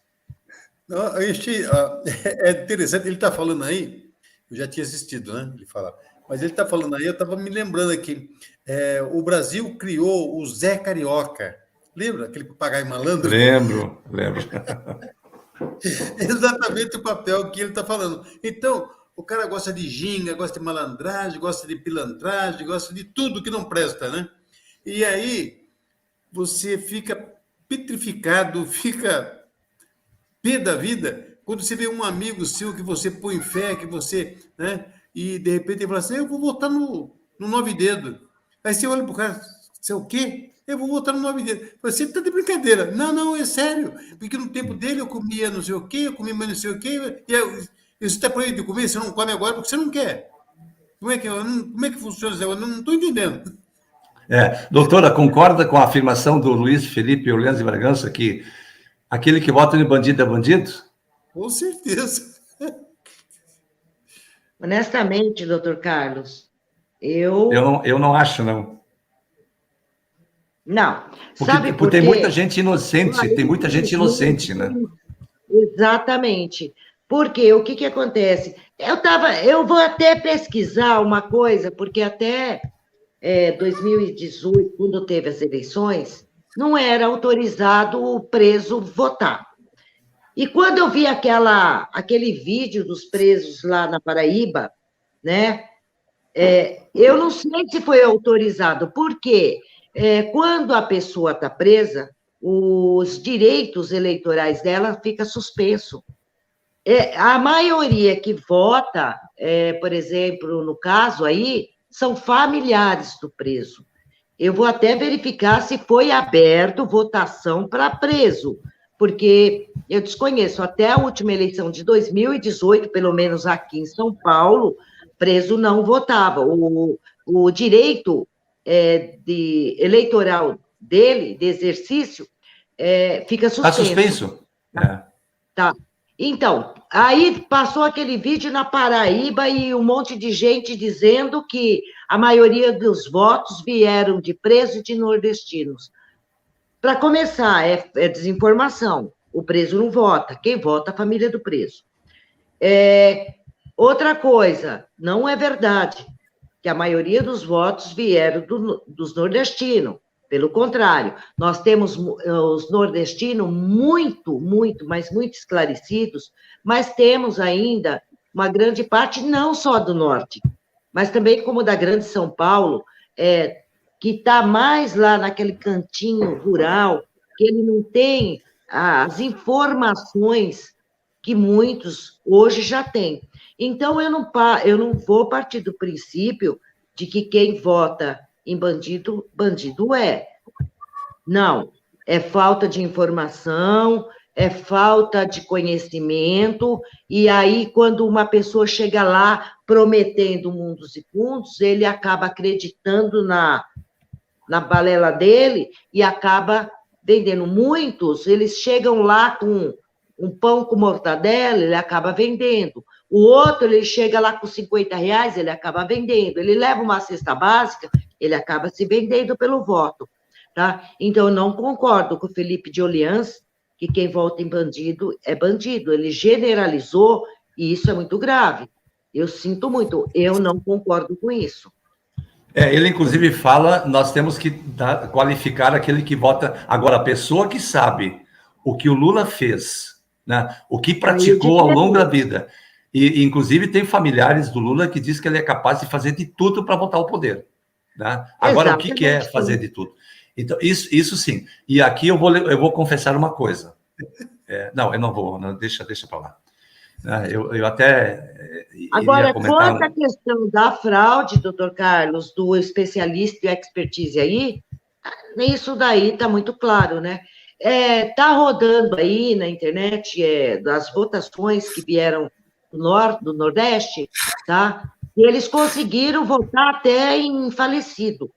Não, é interessante, ele está falando aí, eu já tinha assistido, né? Ele fala, mas ele está falando aí, eu estava me lembrando aqui, o Brasil criou o Zé Carioca. Lembra aquele papagaio malandro? Lembro. Exatamente o papel que ele está falando. Então, o cara gosta de ginga, gosta de malandragem, gosta de pilantragem, gosta de tudo que não presta, né? E aí, você fica petrificado, fica pé da vida, quando você vê um amigo seu que você põe fé, que você, né? E, de repente, ele fala assim, eu vou votar no 9 dedos. Aí você olha para o cara, você é o quê? Eu vou votar no 9 dedos. Você está de brincadeira. Não, é sério. Porque no tempo dele eu comia não sei o quê, eu comia mais não sei o quê, e você está proibido de comer, você não come agora porque você não quer. Como é que funciona isso? Eu não estou entendendo. Doutora, concorda com a afirmação do Luiz Felipe Orleans de Bragança que aquele que vota em bandido é bandido? Com certeza. Honestamente, doutor Carlos, eu não acho, não. Não. Porque, Sabe por quê? Tem muita gente inocente, né? Exatamente. Porque o que acontece? Eu vou até pesquisar uma coisa, porque até 2018, quando teve as eleições, não era autorizado o preso votar. E quando eu vi aquele vídeo dos presos lá na Paraíba, né? Eu não sei se foi autorizado, porque quando a pessoa está presa, os direitos eleitorais dela ficam suspensos. A maioria que vota, por exemplo, no caso aí, são familiares do preso. Eu vou até verificar se foi aberto votação para preso, porque eu desconheço, até a última eleição de 2018, pelo menos aqui em São Paulo, preso não votava. O direito eleitoral dele, de exercício, fica suspenso. Está suspenso? Tá. Então, aí passou aquele vídeo na Paraíba e um monte de gente dizendo que a maioria dos votos vieram de presos e de nordestinos. Para começar, é desinformação. O preso não vota. Quem vota é a família do preso. Outra coisa, não é verdade que a maioria dos votos vieram dos nordestinos. Pelo contrário, nós temos os nordestinos muito, mas muito esclarecidos, mas temos ainda uma grande parte, não só do norte, mas também como da grande São Paulo, que está mais lá naquele cantinho rural, que ele não tem as informações que muitos hoje já têm. Então, eu não vou partir do princípio de que quem vota em bandido, bandido é. Não, é falta de informação, é falta de conhecimento, e aí, quando uma pessoa chega lá prometendo mundos e fundos, ele acaba acreditando na balela dele e acaba vendendo. Muitos, eles chegam lá com um pão com mortadela, ele acaba vendendo. O outro, ele chega lá com R$50, ele acaba vendendo. Ele leva uma cesta básica, ele acaba se vendendo pelo voto. Tá? Então, eu não concordo com o Felipe de Orleans, que quem vota em bandido é bandido. Ele generalizou, e isso é muito grave. Eu sinto muito, eu não concordo com isso. Ele, inclusive, fala, nós temos que qualificar aquele que vota. Agora, a pessoa que sabe o que o Lula fez, né, o que praticou ao longo da vida, e, inclusive, tem familiares do Lula que diz que ele é capaz de fazer de tudo para voltar ao poder. Né? Agora, o que é fazer de tudo? Então, isso sim. E aqui eu vou confessar uma coisa. Não, eu não vou, não, deixa para lá. Eu até... Agora, quanto à questão da fraude, doutor Carlos, do especialista e expertise aí, isso daí está muito claro, né? Está rodando aí na internet das votações que vieram do Nordeste, tá? E eles conseguiram votar até em falecido,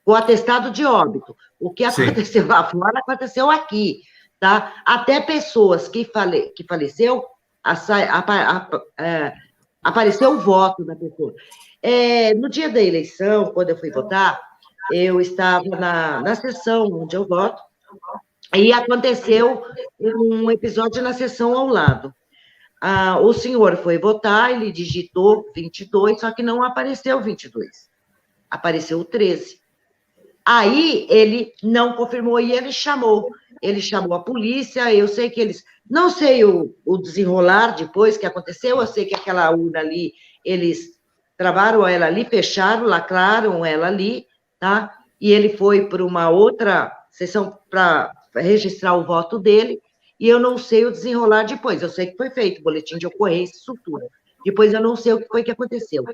com atestado de óbito. O que aconteceu lá fora aconteceu aqui, tá? Até pessoas que faleceu, apareceu o voto da pessoa. No dia da eleição, quando eu fui votar, eu estava na sessão onde eu voto, e aconteceu um episódio na sessão ao lado. O senhor foi votar, ele digitou 22, só que não apareceu 22. Apareceu o 13. Aí ele não confirmou e ele chamou a polícia. Eu sei que eles, não sei o desenrolar depois que aconteceu, eu sei que aquela urna ali, eles travaram ela ali, fecharam, lacraram ela ali, tá? E ele foi para uma outra sessão para registrar o voto dele, e eu não sei o desenrolar depois. Eu sei que foi feito boletim de ocorrência, isso tudo. Depois eu não sei o que foi que aconteceu.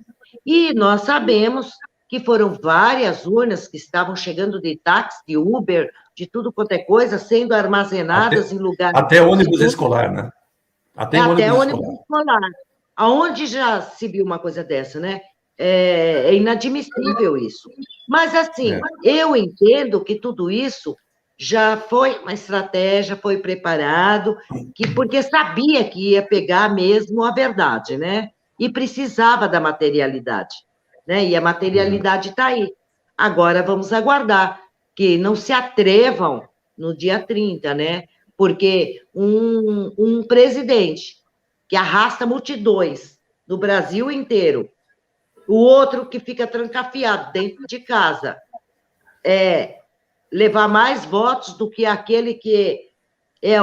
E nós sabemos que foram várias urnas que estavam chegando de táxi, de Uber, de tudo quanto é coisa, sendo armazenadas em lugares... Até ônibus escolar, né? Até ônibus escolar. Aonde já se viu uma coisa dessa, né? É inadmissível isso. Mas, assim, eu entendo que tudo isso já foi uma estratégia, foi preparado, porque sabia que ia pegar mesmo a verdade, né? E precisava da materialidade. Né? E a materialidade está aí. Agora vamos aguardar que não se atrevam no dia 30, né? Porque um presidente que arrasta multidões do Brasil inteiro, o outro que fica trancafiado dentro de casa, levar mais votos do que aquele que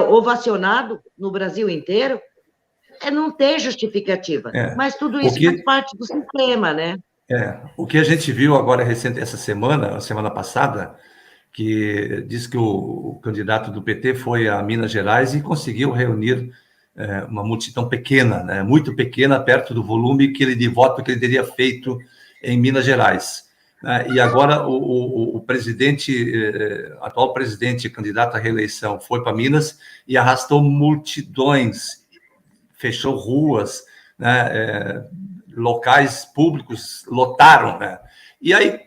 ovacionado no Brasil inteiro, não tem justificativa. Mas tudo isso faz parte do sistema, né? O que a gente viu agora recente, essa semana, a semana passada, que diz que o candidato do PT foi a Minas Gerais e conseguiu reunir uma multidão pequena, né, muito pequena, perto do volume de voto que ele teria feito em Minas Gerais. E agora o presidente, atual presidente, candidato à reeleição, foi para Minas e arrastou multidões, fechou ruas, né, locais públicos lotaram, né? E aí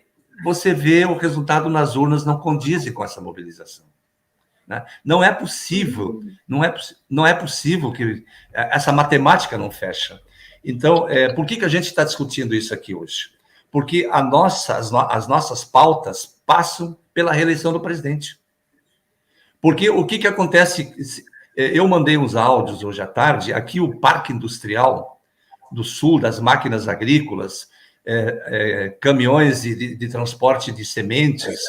você vê o resultado nas urnas não condizem com essa mobilização. Né? Não é possível que essa matemática não fecha. Então, por que a gente está discutindo isso aqui hoje? Porque as nossas pautas passam pela reeleição do presidente. Porque o que acontece? Eu mandei uns áudios hoje à tarde, aqui o Parque Industrial do Sul, das máquinas agrícolas, caminhões de transporte de sementes,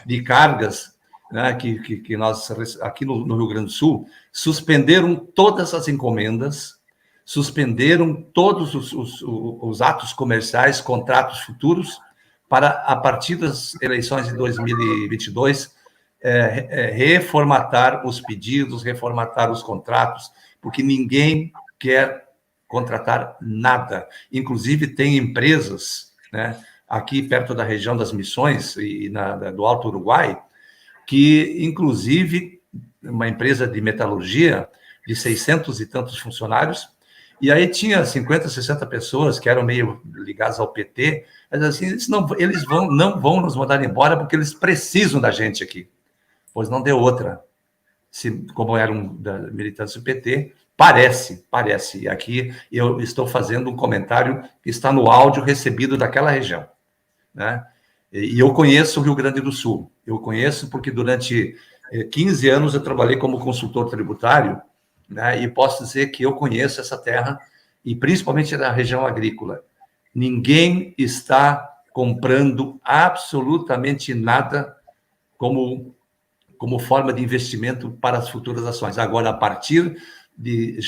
de cargas, né, que nós, aqui no Rio Grande do Sul, suspenderam todas as encomendas, suspenderam todos os atos comerciais, contratos futuros, para, a partir das eleições de 2022, reformatar os pedidos, reformatar os contratos, porque ninguém quer contratar nada. Inclusive, tem empresas, né, aqui perto da região das Missões e do Alto Uruguai, que, inclusive, uma empresa de metalurgia de 600 e tantos funcionários, e aí tinha 50, 60 pessoas que eram meio ligadas ao PT, mas assim, eles não vão nos mandar embora porque eles precisam da gente aqui. Pois não deu outra. Como eram militantes do PT, parece. E aqui eu estou fazendo um comentário que está no áudio recebido daquela região, né? E eu conheço o Rio Grande do Sul. Eu conheço porque durante 15 anos eu trabalhei como consultor tributário, né? E posso dizer que eu conheço essa terra, e principalmente na região agrícola. Ninguém está comprando absolutamente nada como forma de investimento para as futuras ações. Agora, a partir de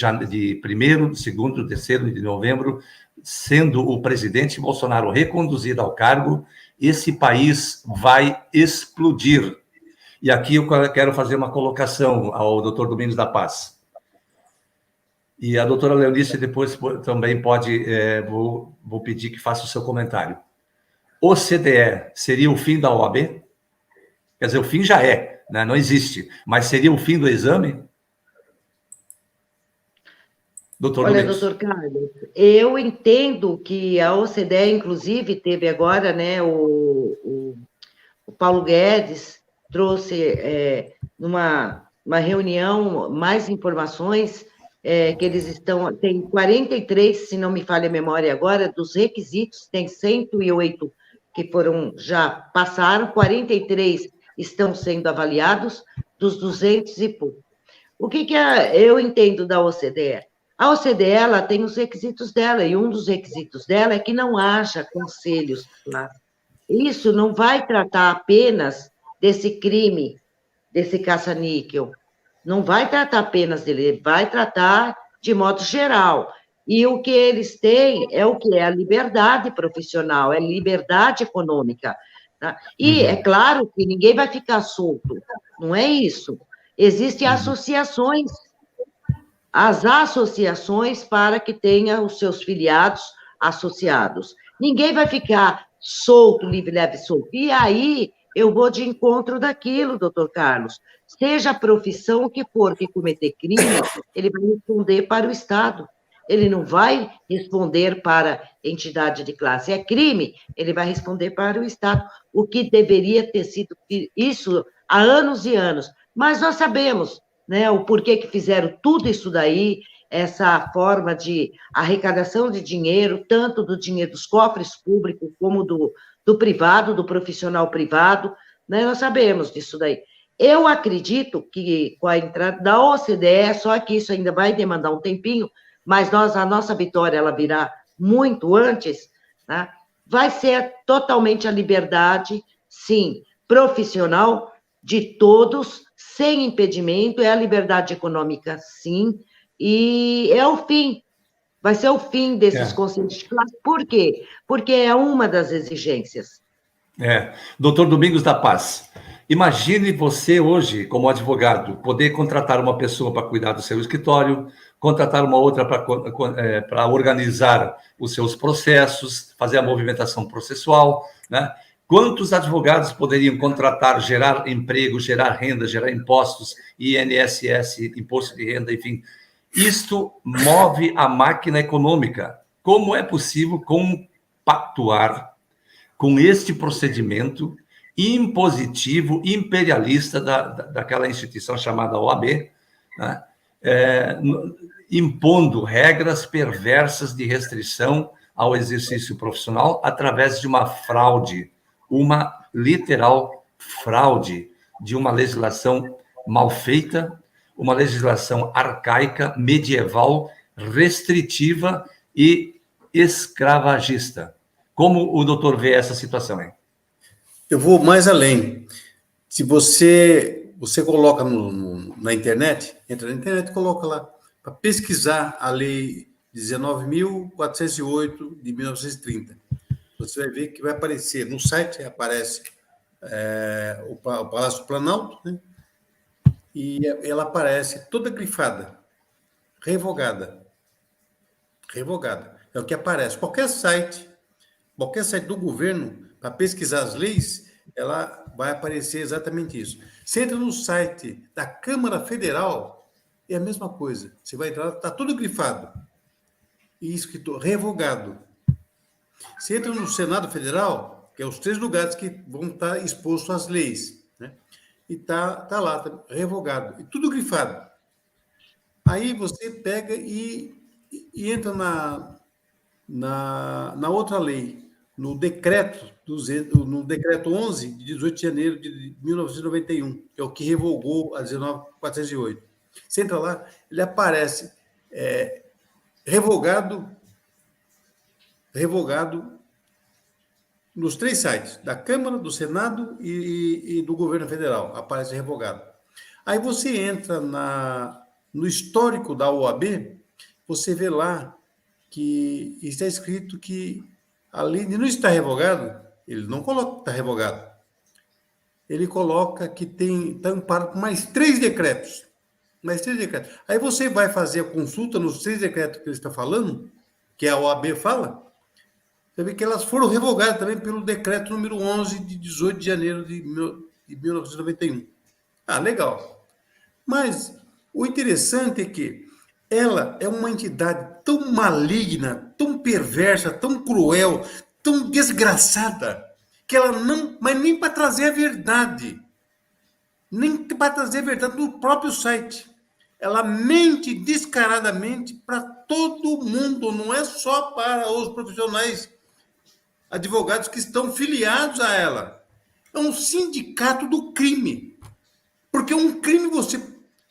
1º, 2º, 3º de novembro, sendo o presidente Bolsonaro reconduzido ao cargo, esse país vai explodir. E aqui eu quero fazer uma colocação ao doutor Domingos da Paz. E a doutora Leonice depois também pode, vou pedir que faça o seu comentário. O CDE seria o fim da OAB? Quer dizer, o fim já é, né? Não existe, mas seria o fim do exame? Olha, doutor Carlos, eu entendo que a OCDE, inclusive, teve agora, né, o Paulo Guedes trouxe numa reunião mais informações, que eles tem 43, se não me falha a memória agora, dos requisitos, tem 108 que já passaram, 43 estão sendo avaliados, dos 200 e pouco. O que eu entendo da OCDE? A OCDE, ela tem os requisitos dela, e um dos requisitos dela é que não haja conselhos. Isso não vai tratar apenas desse crime, desse caça-níquel, não vai tratar apenas dele, vai tratar de modo geral. E o que eles têm é o que é a liberdade profissional, é liberdade econômica. Tá? E é claro que ninguém vai ficar solto, não é isso. Existem associações, as associações para que tenha os seus filiados associados. Ninguém vai ficar solto, livre, leve, solto. E aí eu vou de encontro daquilo, doutor Carlos. Seja a profissão que for que cometer crime, ele vai responder para o Estado. Ele não vai responder para entidade de classe. É crime, ele vai responder para o Estado, o que deveria ter sido isso há anos e anos. Mas nós sabemos, né, o porquê que fizeram tudo isso daí, essa forma de arrecadação de dinheiro, tanto do dinheiro dos cofres públicos, como do privado, do profissional privado, né, nós sabemos disso daí. Eu acredito que com a entrada da OCDE, só que isso ainda vai demandar um tempinho, mas a nossa vitória ela virá muito antes, né? Vai ser totalmente a liberdade, sim, profissional, de todos, sem impedimento, é a liberdade econômica, sim, e é o fim, vai ser o fim desses conselhos de classe. Por quê? Porque é uma das exigências. Doutor Domingos da Paz, imagine você hoje, como advogado, poder contratar uma pessoa para cuidar do seu escritório, contratar uma outra para organizar os seus processos, fazer a movimentação processual, né? Quantos advogados poderiam contratar, gerar emprego, gerar renda, gerar impostos, INSS, imposto de renda, enfim. Isto move a máquina econômica. Como é possível compactuar com este procedimento impositivo, imperialista daquela instituição chamada OAB, né? Impondo regras perversas de restrição ao exercício profissional através de uma fraude, uma literal fraude de uma legislação mal feita, uma legislação arcaica, medieval, restritiva e escravagista. Como o doutor vê essa situação, hein? Eu vou mais além. Se você coloca na internet, entra na internet e coloca lá, para pesquisar a lei 19.408 de 1930. Você vai ver que vai aparecer, no site aparece o Palácio do Planalto, né? E ela aparece toda grifada, revogada. Revogada. É o que aparece. Qualquer site do governo, para pesquisar as leis, ela vai aparecer exatamente isso. Você entra no site da Câmara Federal, é a mesma coisa. Você vai entrar, está tudo grifado. E escrito revogado. Você entra no Senado Federal, que é os 3 lugares que vão estar expostos às leis, né? E tá lá, tá revogado. E tudo grifado. Aí você pega e entra na outra lei, no decreto 11 de 18 de janeiro de 1991, que é o que revogou a 19.408. Você entra lá, ele aparece revogado nos 3 sites, da Câmara, do Senado e do Governo Federal, aparece revogado. Aí você entra no histórico da OAB, você vê lá que está escrito que, além de não estar revogado, ele não coloca que está revogado. Ele coloca que está amparado por mais 3 decretos. Mais 3 decretos. Aí você vai fazer a consulta nos 3 decretos que ele está falando, que a OAB fala, você vê que elas foram revogadas também pelo decreto número 11 de 18 de janeiro de 1991. Legal. Mas o interessante é que ela é uma entidade tão maligna, tão perversa, tão cruel, tão desgraçada, que ela não... Mas nem para trazer a verdade. Nem para trazer a verdade no próprio site. Ela mente descaradamente para todo mundo, não é só para os profissionais advogados que estão filiados a ela. É um sindicato do crime. Porque é um crime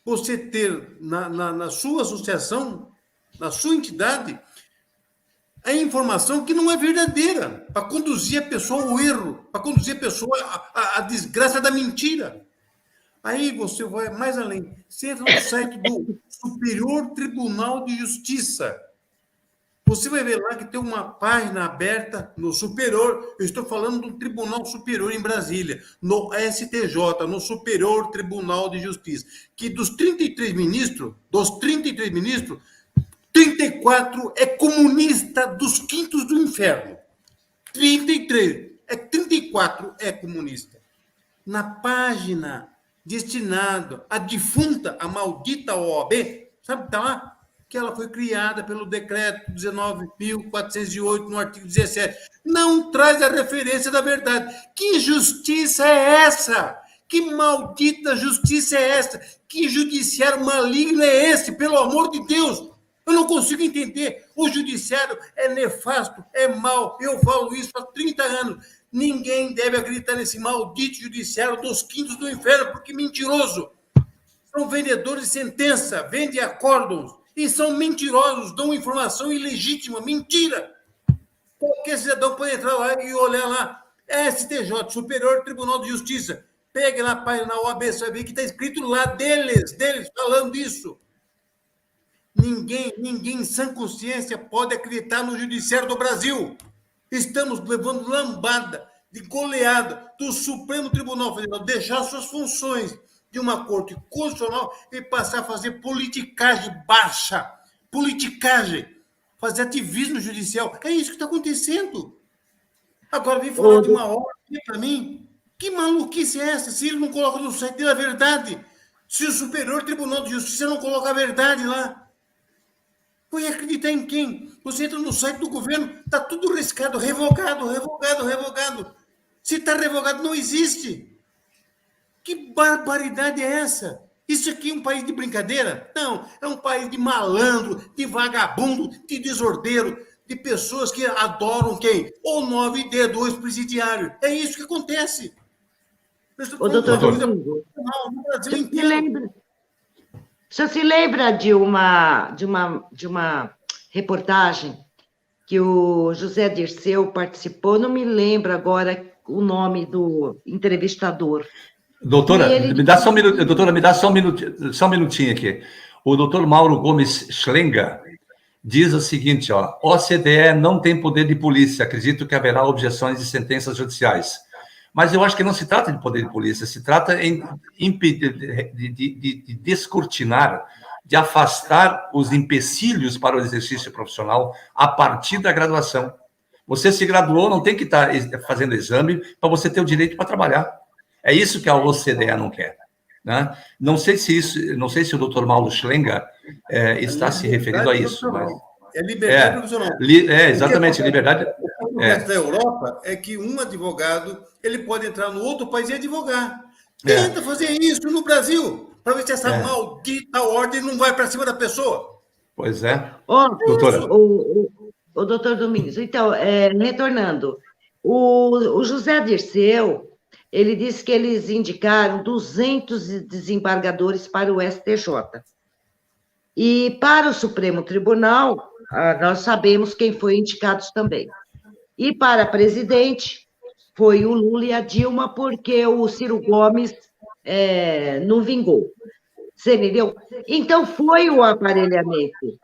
você ter na sua associação, na sua entidade, a informação que não é verdadeira, para conduzir a pessoa ao erro, para conduzir a pessoa à desgraça da mentira. Aí você vai mais além. Você entra no site do Superior Tribunal de Justiça. Você vai ver lá que tem uma página aberta no Superior, eu estou falando do Tribunal Superior em Brasília, no STJ, no Superior Tribunal de Justiça, que dos 33 ministros, 34 é comunista dos quintos do inferno. 34 é comunista. Na página destinada à defunta, a maldita OAB, sabe o que está lá? Que ela foi criada pelo decreto 19.408, no artigo 17. Não traz a referência da verdade. Que justiça é essa? Que maldita justiça é essa? Que judiciário maligno é esse? Pelo amor de Deus! Eu não consigo entender. O judiciário é nefasto, é mau. Eu falo isso há 30 anos. Ninguém deve acreditar nesse maldito judiciário dos quintos do inferno, porque mentiroso. São vendedores de sentença, vendem acórdons. E são mentirosos, dão informação ilegítima, mentira. Qualquer cidadão pode entrar lá e olhar lá, STJ, Superior Tribunal de Justiça. Pegue na página na OAB, você vai ver que está escrito lá deles falando isso. Ninguém em sã consciência pode acreditar no judiciário do Brasil. Estamos levando lambada, de goleada do Supremo Tribunal Federal, deixar suas funções de uma corte constitucional e passar a fazer politicagem baixa, politicagem, fazer ativismo judicial. É isso que está acontecendo. Agora vem falar de uma ordem para mim. Que maluquice é essa? Se ele não coloca no site dele a verdade, se o Superior Tribunal de Justiça não coloca a verdade lá, vai acreditar em quem? Você entra no site do governo, está tudo riscado, revogado. Se está revogado, não existe. Que barbaridade é essa? Isso aqui é um país de brincadeira? Não, é um país de malandro, de vagabundo, de desordeiro, de pessoas que adoram quem? O 9D, o ex-presidiário. É isso que acontece. Ô, doutor Domingo, no Brasil o inteiro. senhor se lembra de uma reportagem que o José Dirceu participou? Não me lembro agora o nome do entrevistador. Doutora, me dá só um minutinho aqui. O doutor Mauro Gomes Schlenga diz o seguinte, ó, OCDE não tem poder de polícia, acredito que haverá objeções de sentenças judiciais. Mas eu acho que não se trata de poder de polícia, se trata de descortinar, de afastar os empecilhos para o exercício profissional a partir da graduação. Você se graduou, não tem que estar fazendo exame para você ter o direito para trabalhar. É isso que a OCDE não quer. Né? Não sei se o doutor Mauro Schlenga está se referindo a isso. Mas... É liberdade profissional. Exatamente, liberdade. O resto da Europa é que um advogado ele pode entrar no outro país e advogar. Tenta fazer isso no Brasil, para ver se essa maldita ordem não vai para cima da pessoa. Pois é. Doutora. O doutor Domingos, então, retornando, o José Dirceu, ele disse que eles indicaram 200 desembargadores para o STJ. E para o Supremo Tribunal, nós sabemos quem foi indicado também. E para presidente, foi o Lula e a Dilma, porque o Ciro Gomes não vingou. Você entendeu? Então, foi o aparelhamento.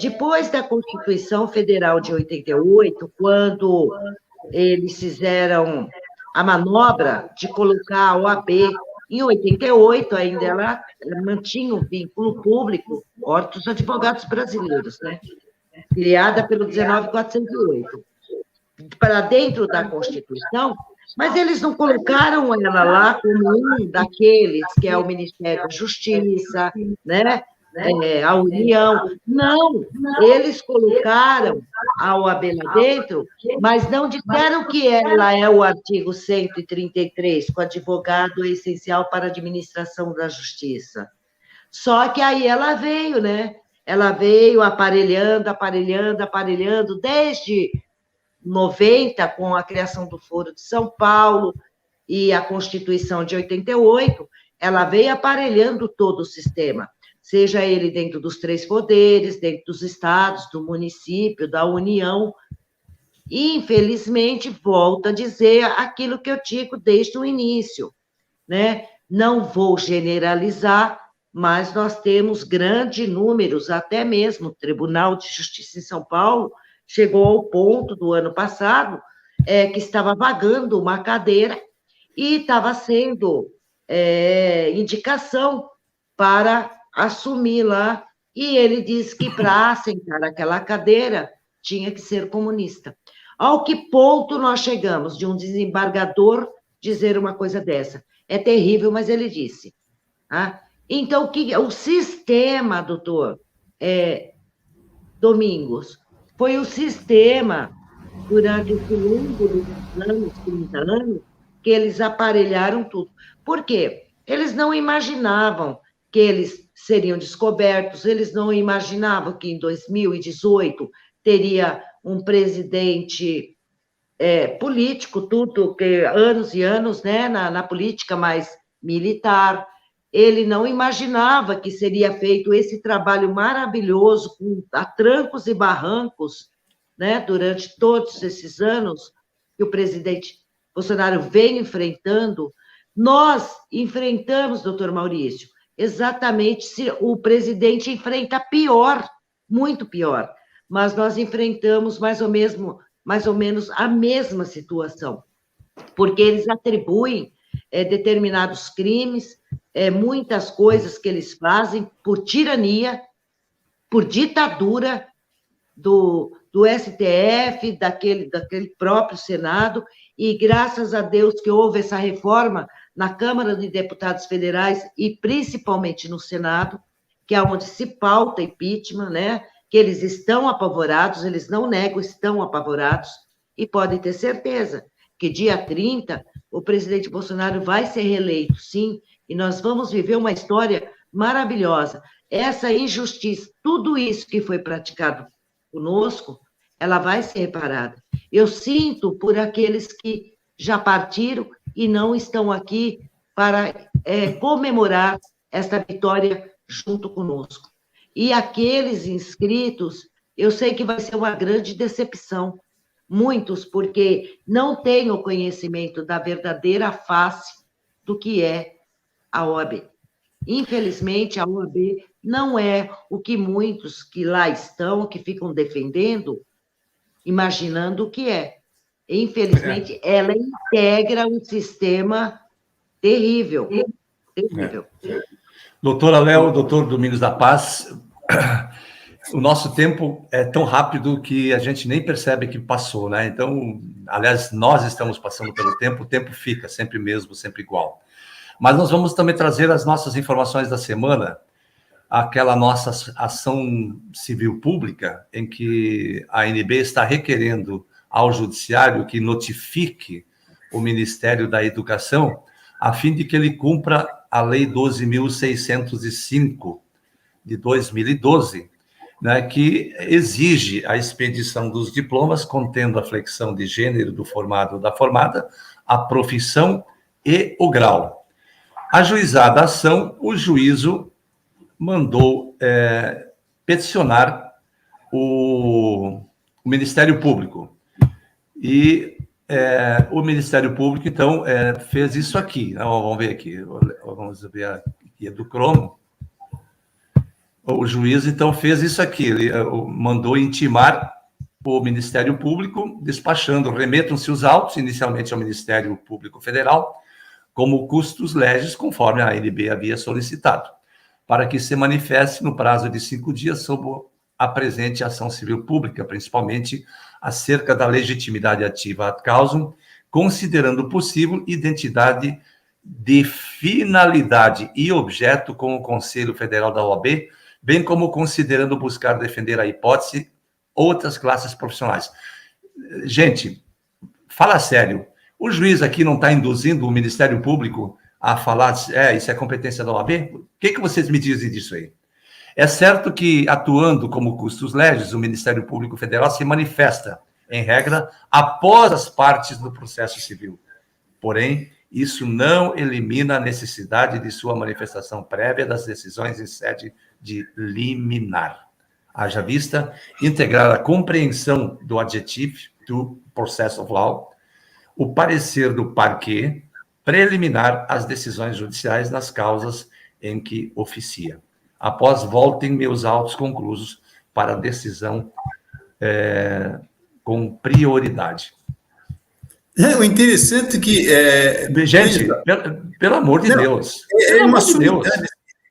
Depois da Constituição Federal de 88, quando eles fizeram a manobra de colocar a OAB, em 88, ainda ela mantinha um vínculo público, Ordem dos Advogados Brasileiros, né? Criada pelo 19.408, para dentro da Constituição, mas eles não colocaram ela lá como um daqueles que é o Ministério da Justiça, né? A União. Não, eles colocaram a OAB lá dentro, mas não disseram que ela é o artigo 133, que o advogado é essencial para a administração da justiça. Só que aí ela veio, né? Ela veio aparelhando, desde 90, com a criação do Foro de São Paulo e a Constituição de 88, ela veio aparelhando todo o sistema, seja ele dentro dos 3 poderes, dentro dos estados, do município, da União. E, infelizmente, volto a dizer aquilo que eu digo desde o início, né? Não vou generalizar, mas nós temos grandes números, até mesmo o Tribunal de Justiça em São Paulo chegou ao ponto do ano passado que estava vagando uma cadeira e estava sendo indicação para assumir lá, e ele disse que para sentar naquela cadeira tinha que ser comunista. Ao que ponto nós chegamos de um desembargador dizer uma coisa dessa? É terrível, mas ele disse. Tá? Então, o sistema, doutor Domingos, foi o sistema, durante esse longo dos anos, 30 anos, que eles aparelharam tudo. Por quê? Eles não imaginavam que eles seriam descobertos, eles não imaginavam que em 2018 teria um presidente político, tudo, que anos e anos, né, na política mais militar. Ele não imaginava que seria feito esse trabalho maravilhoso, a trancos e barrancos, né, durante todos esses anos que o presidente Bolsonaro vem enfrentando, Nós enfrentamos, doutor Maurício, exatamente se o presidente enfrenta pior, muito pior, mas nós enfrentamos mais ou menos a mesma situação, porque eles atribuem determinados crimes, muitas coisas que eles fazem por tirania, por ditadura do STF, daquele próprio Senado, e graças a Deus que houve essa reforma na Câmara de Deputados Federais e principalmente no Senado, que é onde se pauta impeachment, né? Que eles estão apavorados, eles não negam, estão apavorados, e podem ter certeza que dia 30 o presidente Bolsonaro vai ser reeleito, sim, e nós vamos viver uma história maravilhosa. Essa injustiça, tudo isso que foi praticado conosco, ela vai ser reparada. Eu sinto por aqueles que já partiram e não estão aqui para comemorar esta vitória junto conosco. E aqueles inscritos, eu sei que vai ser uma grande decepção, muitos, porque não têm o conhecimento da verdadeira face do que é a OAB. Infelizmente, a OAB não é o que muitos que lá estão, que ficam defendendo, imaginando o que é. Infelizmente, ela integra um sistema terrível, terrível. Doutora Léo, doutor Domingos da Paz, o nosso tempo é tão rápido que a gente nem percebe que passou, né? Então, aliás, nós estamos passando pelo tempo, o tempo fica sempre mesmo, sempre igual. Mas nós vamos também trazer as nossas informações da semana, aquela nossa ação civil pública, em que a ANB está requerendo ao Judiciário que notifique o Ministério da Educação, a fim de que ele cumpra a Lei 12.605, de 2012, né, que exige a expedição dos diplomas contendo a flexão de gênero do formado ou da formada, a profissão e o grau. Ajuizada a ação, o juízo mandou peticionar o Ministério Público. E o Ministério Público, então, fez isso aqui. Vamos ver aqui. Vamos ver aqui do Cromo. O juiz, então, fez isso aqui. Ele mandou intimar o Ministério Público, despachando, remetam-se os autos, inicialmente ao Ministério Público Federal, como custos legis, conforme a ANB havia solicitado, para que se manifeste no prazo de 5 dias sobre a presente ação civil pública, principalmente acerca da legitimidade ativa ad causam, considerando possível identidade de finalidade e objeto com o Conselho Federal da OAB, bem como considerando buscar defender a hipótese outras classes profissionais. Gente, fala sério, o juiz aqui não está induzindo o Ministério Público a falar, isso é competência da OAB? O que vocês me dizem disso aí? É certo que, atuando como custos legis, o Ministério Público Federal se manifesta, em regra, após as partes do processo civil. Porém, isso não elimina a necessidade de sua manifestação prévia das decisões em sede de liminar. Haja vista integrar a compreensão do adjetivo do process of law, o parecer do parquet, preliminar às decisões judiciais nas causas em que oficia. Após, voltem meus autos conclusos para decisão com prioridade. O interessante é que... Gente, pelo amor de Deus. É uma sumidade.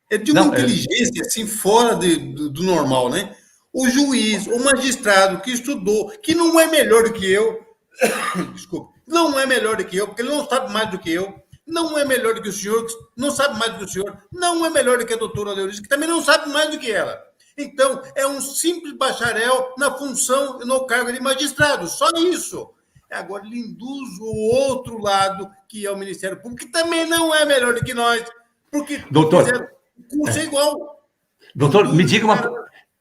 É de uma inteligência assim, fora do normal, né? O juiz, o magistrado que estudou, que não é melhor do que eu, desculpa, não é melhor do que eu, porque ele não sabe mais do que eu, não é melhor do que o senhor, que não sabe mais do que o senhor, não é melhor do que a doutora Leonice, que também não sabe mais do que ela. Então, é um simples bacharel na função, no cargo de magistrado, só isso. Agora, ele induz o outro lado, que é o Ministério Público, que também não é melhor do que nós, porque doutor, o curso é igual. Doutor, me diga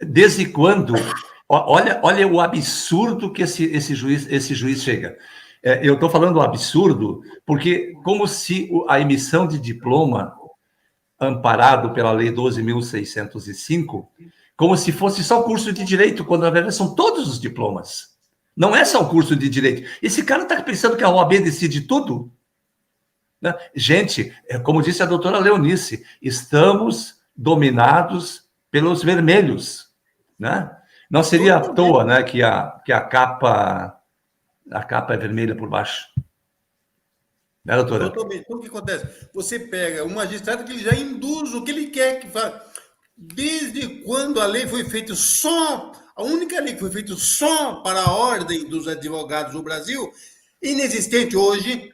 desde quando... Olha o absurdo que esse juiz chega. Eu estou falando absurdo porque como se a emissão de diploma amparado pela Lei 12.605, como se fosse só o curso de Direito, quando na verdade são todos os diplomas. Não é só o curso de Direito. Esse cara está pensando que a OAB decide tudo? Né? Gente, como disse a doutora Leonice, estamos dominados pelos vermelhos. Né? Não seria à toa, né, que a capa é vermelha por baixo. Né, doutora? Totalmente. Então, o que acontece? Você pega um magistrado que ele já induz o que ele quer que faça. Desde quando a lei foi feita só, a única lei que foi feita só para a ordem dos advogados do Brasil, inexistente hoje,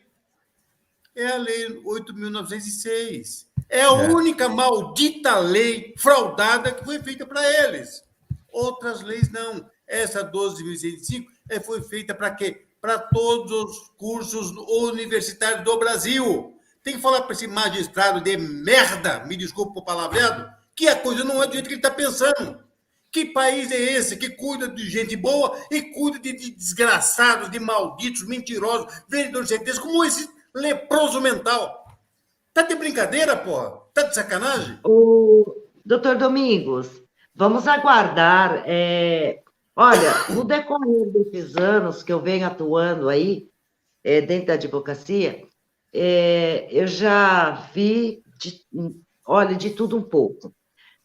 é a Lei 8.906. É a única maldita lei fraudada que foi feita para eles. Outras leis não. Essa 12.105 foi feita para quê? Para todos os cursos universitários do Brasil. Tem que falar para esse magistrado de merda, me desculpe por palavreado, que a coisa não é do jeito que ele está pensando. Que país é esse que cuida de gente boa e cuida de desgraçados, de malditos, mentirosos, vendedores de certeza, como esse leproso mental? Tá de brincadeira, porra? Tá de sacanagem? Doutor Domingos, vamos aguardar. Olha, no decorrer desses anos que eu venho atuando aí, dentro da advocacia, eu já vi, de tudo um pouco.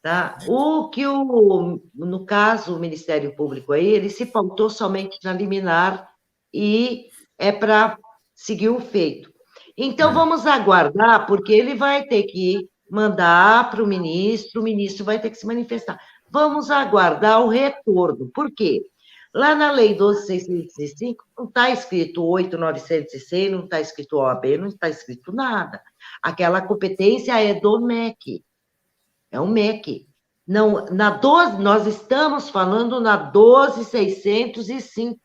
Tá? No caso, o Ministério Público aí, ele se pautou somente na liminar e é para seguir o feito. Então, vamos aguardar, porque ele vai ter que mandar para o ministro vai ter que se manifestar. Vamos aguardar o retorno. Por quê? Lá na Lei 12.605, não está escrito 8.906, não está escrito OAB, não está escrito nada. Aquela competência é do MEC. É um MEC. Não, nós estamos falando na 12.605.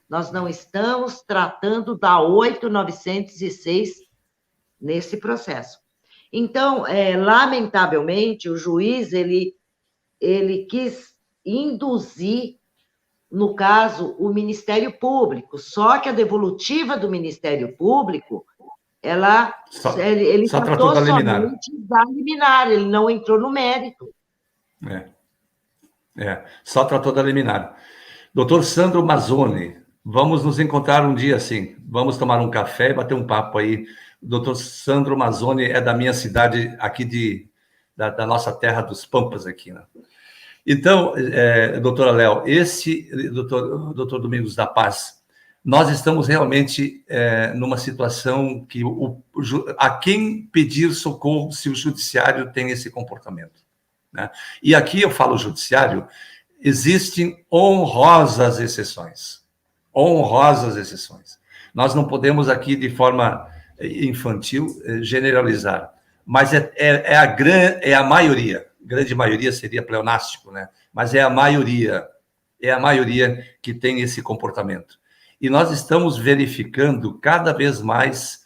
Nós não estamos tratando da 8.906 nesse processo. Então, lamentavelmente, o juiz ele quis induzir, no caso, o Ministério Público. Só que a devolutiva do Ministério Público, ele só tratou da liminar. somente da liminar, ele não entrou no mérito. Só tratou da liminar. Doutor Sandro Mazzoni, vamos nos encontrar um dia assim, vamos tomar um café e bater um papo aí. O doutor Sandro Mazzoni é da minha cidade, aqui da nossa terra dos Pampas aqui, né? Então, doutora Léo, doutor Domingos da Paz, nós estamos realmente numa situação que a quem pedir socorro se o judiciário tem esse comportamento, né? E aqui eu falo judiciário, existem honrosas exceções. Honrosas exceções. Nós não podemos aqui, de forma infantil, generalizar, mas é a maioria. Grande maioria seria pleonástico, né? Mas é a maioria que tem esse comportamento. E nós estamos verificando cada vez mais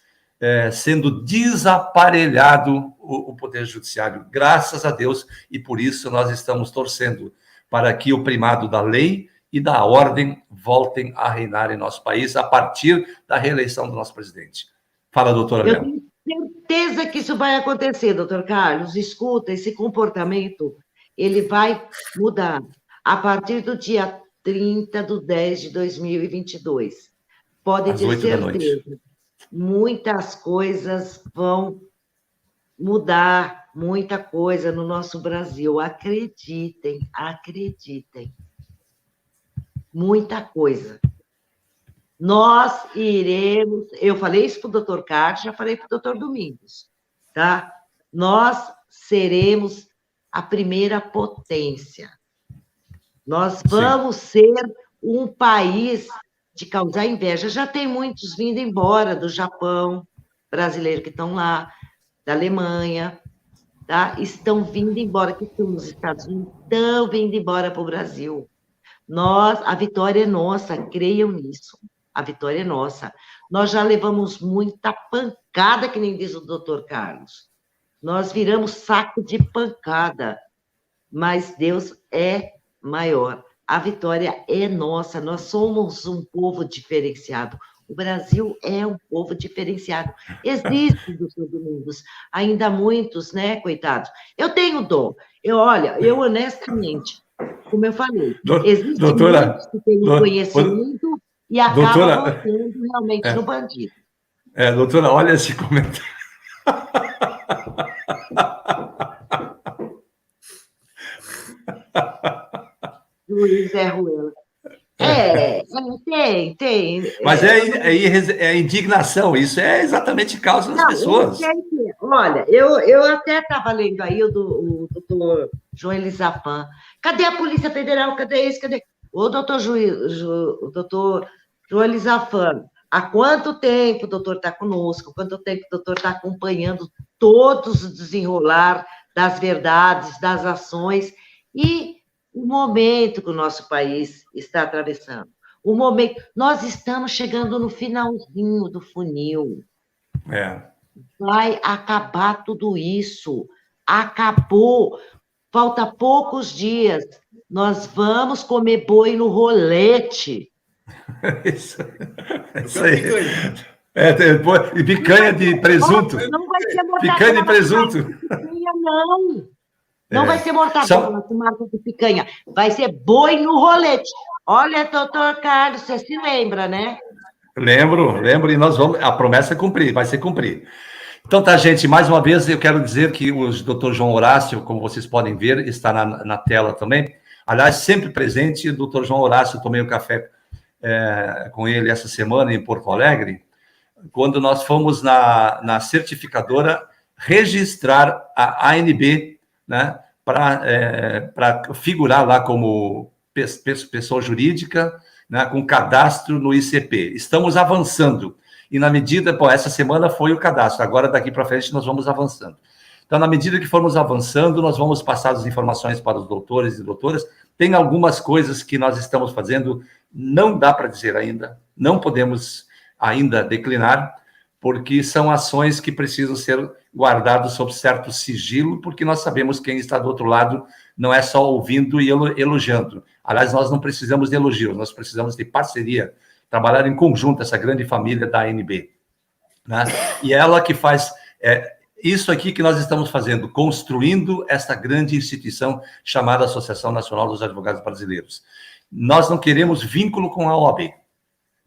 sendo desaparelhado o Poder Judiciário, graças a Deus, e por isso nós estamos torcendo para que o primado da lei e da ordem voltem a reinar em nosso país a partir da reeleição do nosso presidente. Fala, doutora Léo. Eu tenho certeza que isso vai acontecer, doutor Carlos. Escuta, esse comportamento, ele vai mudar a partir do dia 30/10/2022. Pode ter certeza. Muitas coisas vão mudar, muita coisa no nosso Brasil. Acreditem. Muita coisa. Nós iremos... Eu falei isso para o doutor Carlos, já falei para o doutor Domingos, tá? Nós seremos a primeira potência. Nós vamos ser um país de causar inveja. Já tem muitos vindo embora do Japão, brasileiros que estão lá, da Alemanha, tá? Estão vindo embora, que estão nos Estados Unidos, estão vindo embora para o Brasil. A vitória é nossa, creiam nisso. A vitória é nossa. Nós já levamos muita pancada, que nem diz o doutor Carlos. Nós viramos saco de pancada, mas Deus é maior. A vitória é nossa. Nós somos um povo diferenciado. O Brasil é um povo diferenciado. Existe, doutor Domingos, ainda muitos, né, coitados. Eu tenho dó. Eu honestamente, como eu falei, existem muitos que têm conhecimento e acabam voltando realmente no bandido. Doutora, olha esse comentário. Luiz é Ruela. Tem. Mas é indignação, isso é exatamente causa das pessoas. Olha, eu até estava lendo aí o doutor João Elisafan. Cadê a Polícia Federal? Cadê isso? Cadê? O doutor João Elisafan, há quanto tempo o doutor está conosco? Quanto tempo o doutor está acompanhando todos o desenrolar das verdades, das ações e o momento que o nosso país está atravessando. Nós estamos chegando no finalzinho do funil. Vai acabar tudo isso. Acabou. Falta poucos dias. Nós vamos comer boi no rolete. Isso aí. E picanha de presunto. Não vai ser mortadela. Picanha de presunto. Não vai ser mortadela com marca de picanha. Vai ser boi no rolete. Olha, doutor Carlos, você se lembra, né? Lembro, e nós vamos. A promessa é cumprir, vai ser cumprir. Então tá, gente, mais uma vez eu quero dizer que o doutor João Horácio, como vocês podem ver, está na tela também. Aliás, sempre presente, o doutor João Horácio, tomei um café com ele essa semana em Porto Alegre, quando nós fomos na certificadora registrar a ANB, né, para figurar lá como pessoa jurídica, né, com cadastro no ICP. Estamos avançando. E na medida, essa semana foi o cadastro, agora daqui para frente nós vamos avançando. Então, na medida que formos avançando, nós vamos passar as informações para os doutores e doutoras. Tem algumas coisas que nós estamos fazendo, não dá para dizer ainda, não podemos ainda declinar, porque são ações que precisam ser guardadas sob certo sigilo, porque nós sabemos quem está do outro lado não é só ouvindo e elogiando. Aliás, nós não precisamos de elogios, nós precisamos de parceria, trabalhar em conjunto, essa grande família da ANB. Né? E ela que faz isso aqui que nós estamos fazendo, construindo essa grande instituição chamada Associação Nacional dos Advogados Brasileiros. Nós não queremos vínculo com a OAB.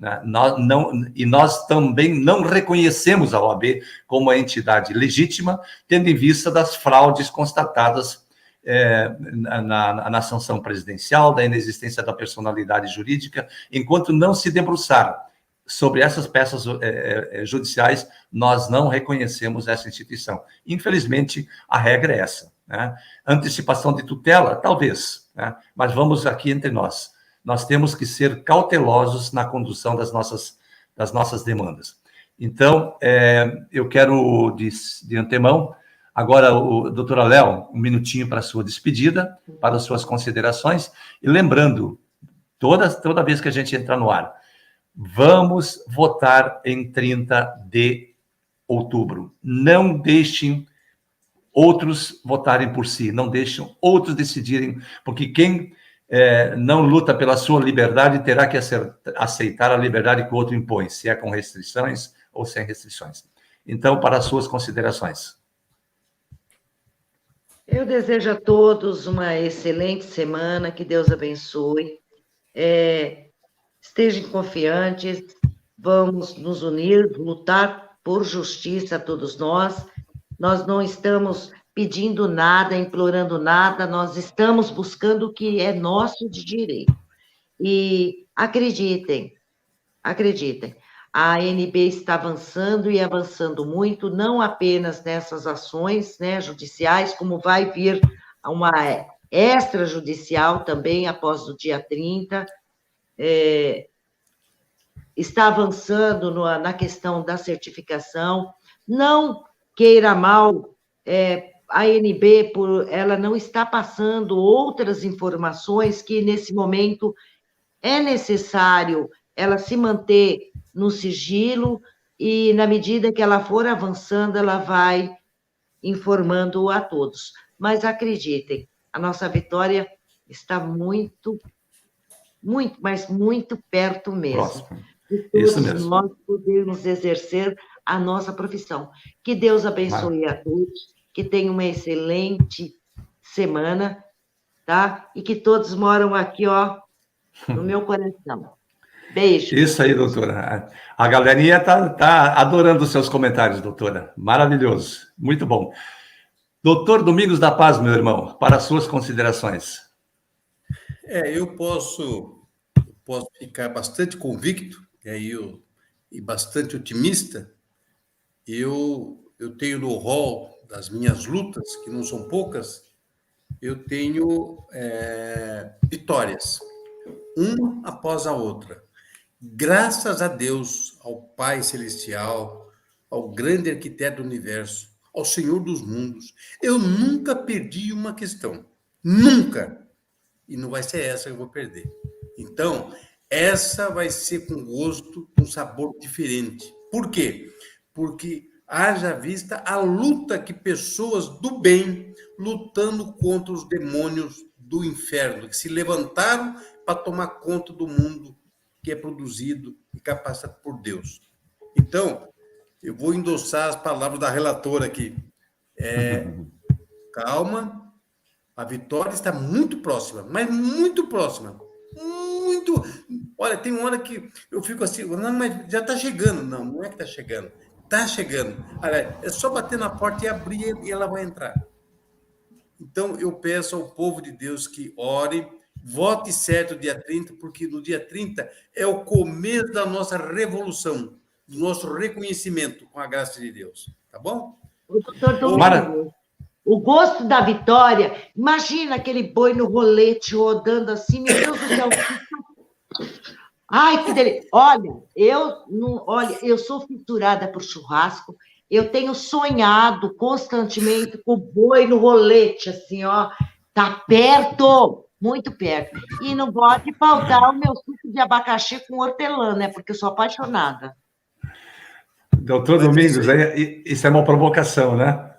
Né? Nós também não reconhecemos a OAB como uma entidade legítima, tendo em vista das fraudes constatadas na sanção presidencial, da inexistência da personalidade jurídica. Enquanto não se debruçar sobre essas peças judiciais, nós não reconhecemos essa instituição. Infelizmente, a regra é essa. Né? Antecipação de tutela, talvez, né? Mas vamos aqui entre nós. Nós temos que ser cautelosos na condução das nossas demandas. Então, eu quero, de antemão, agora, doutora Léo, um minutinho para a sua despedida, para as suas considerações, e lembrando, toda vez que a gente entrar no ar, vamos votar em 30 de outubro. Não deixem outros votarem por si, não deixem outros decidirem, porque quem não luta pela sua liberdade terá que aceitar a liberdade que o outro impõe, se é com restrições ou sem restrições. Então, para as suas considerações. Eu desejo a todos uma excelente semana, que Deus abençoe. Estejam confiantes, vamos nos unir, lutar por justiça a todos nós. Nós não estamos pedindo nada, implorando nada, nós estamos buscando o que é nosso de direito. E acreditem, a ANB está avançando e avançando muito, não apenas nessas ações, né, judiciais, como vai vir uma extrajudicial também após o dia 30, está avançando na questão da certificação. Não queira mal, a ANB, ela não está passando outras informações que, nesse momento, é necessário ela se manter no sigilo e, na medida que ela for avançando, ela vai informando a todos. Mas acreditem, a nossa vitória está muito, mas muito perto mesmo. De todos nós podermos exercer a nossa profissão. Que Deus abençoe a todos, que tenham uma excelente semana, tá? E que todos moram aqui, ó, no meu coração. Beijo. Isso aí, doutora. A galerinha tá adorando os seus comentários, doutora. Maravilhoso. Muito bom. Doutor Domingos da Paz, meu irmão, para as suas considerações. Eu posso ficar bastante convicto, e bastante otimista. Eu tenho no rol das minhas lutas, que não são poucas, eu tenho vitórias, uma após a outra. Graças a Deus, ao Pai Celestial, ao grande arquiteto do universo, ao Senhor dos mundos, eu nunca perdi uma questão. Nunca! E não vai ser essa que eu vou perder. Então, essa vai ser com gosto, com sabor diferente. Por quê? Porque haja vista a luta que pessoas do bem lutando contra os demônios do inferno, que se levantaram para tomar conta do mundo que é produzido e capacitado por Deus. Então, eu vou endossar as palavras da relatora aqui. Calma, a vitória está muito próxima, mas muito próxima. Muito. Olha, tem uma hora que eu fico assim, não, mas já está chegando. Não, não é que está chegando. Está chegando. Olha, é só bater na porta e abrir e ela vai entrar. Então, eu peço ao povo de Deus que ore, vote certo dia 30, porque no dia 30 é o começo da nossa revolução, do nosso reconhecimento com a graça de Deus. Tá bom? Doutor Domingos, o gosto da vitória, imagina aquele boi no rolete rodando assim, meu Deus do céu. Ai, que delícia. Olha, eu sou fissurada por churrasco, eu tenho sonhado constantemente com o boi no rolete, assim, ó, tá perto, muito perto. E não pode faltar o meu suco de abacaxi com hortelã, né? Porque eu sou apaixonada. Doutor Domingos, isso é uma provocação, né?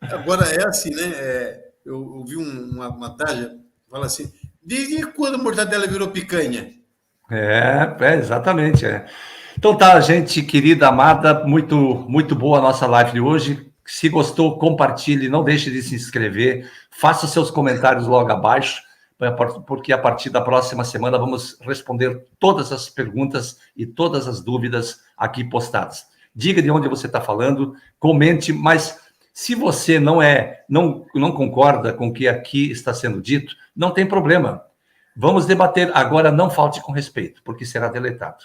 Agora é assim, né? Eu ouvi uma tarde, fala assim, desde quando a mortadela virou picanha? Exatamente. Então tá, gente querida, amada, muito, muito boa a nossa live de hoje. Se gostou, compartilhe, não deixe de se inscrever, faça seus comentários logo abaixo, porque a partir da próxima semana vamos responder todas as perguntas e todas as dúvidas aqui postadas. Diga de onde você está falando, comente, mas se você não concorda com o que aqui está sendo dito, não tem problema. Vamos debater. Agora, não falte com respeito, porque será deletado.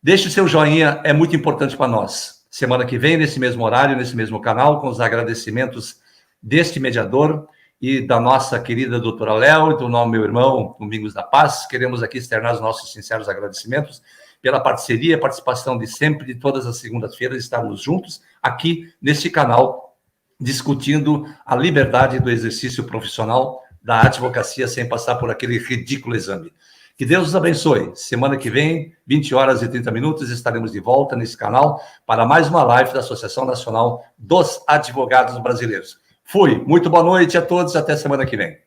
Deixe o seu joinha, é muito importante para nós. Semana que vem, nesse mesmo horário, nesse mesmo canal, com os agradecimentos deste mediador e da nossa querida doutora Léo e do meu irmão Domingos da Paz, queremos aqui externar os nossos sinceros agradecimentos pela parceria e participação de sempre, de todas as segundas-feiras, estarmos juntos aqui neste canal, discutindo a liberdade do exercício profissional da advocacia sem passar por aquele ridículo exame. Que Deus os abençoe. Semana que vem, 20 horas e 30 minutos, estaremos de volta nesse canal para mais uma live da Associação Nacional dos Advogados Brasileiros. Fui. Muito boa noite a todos. Até semana que vem.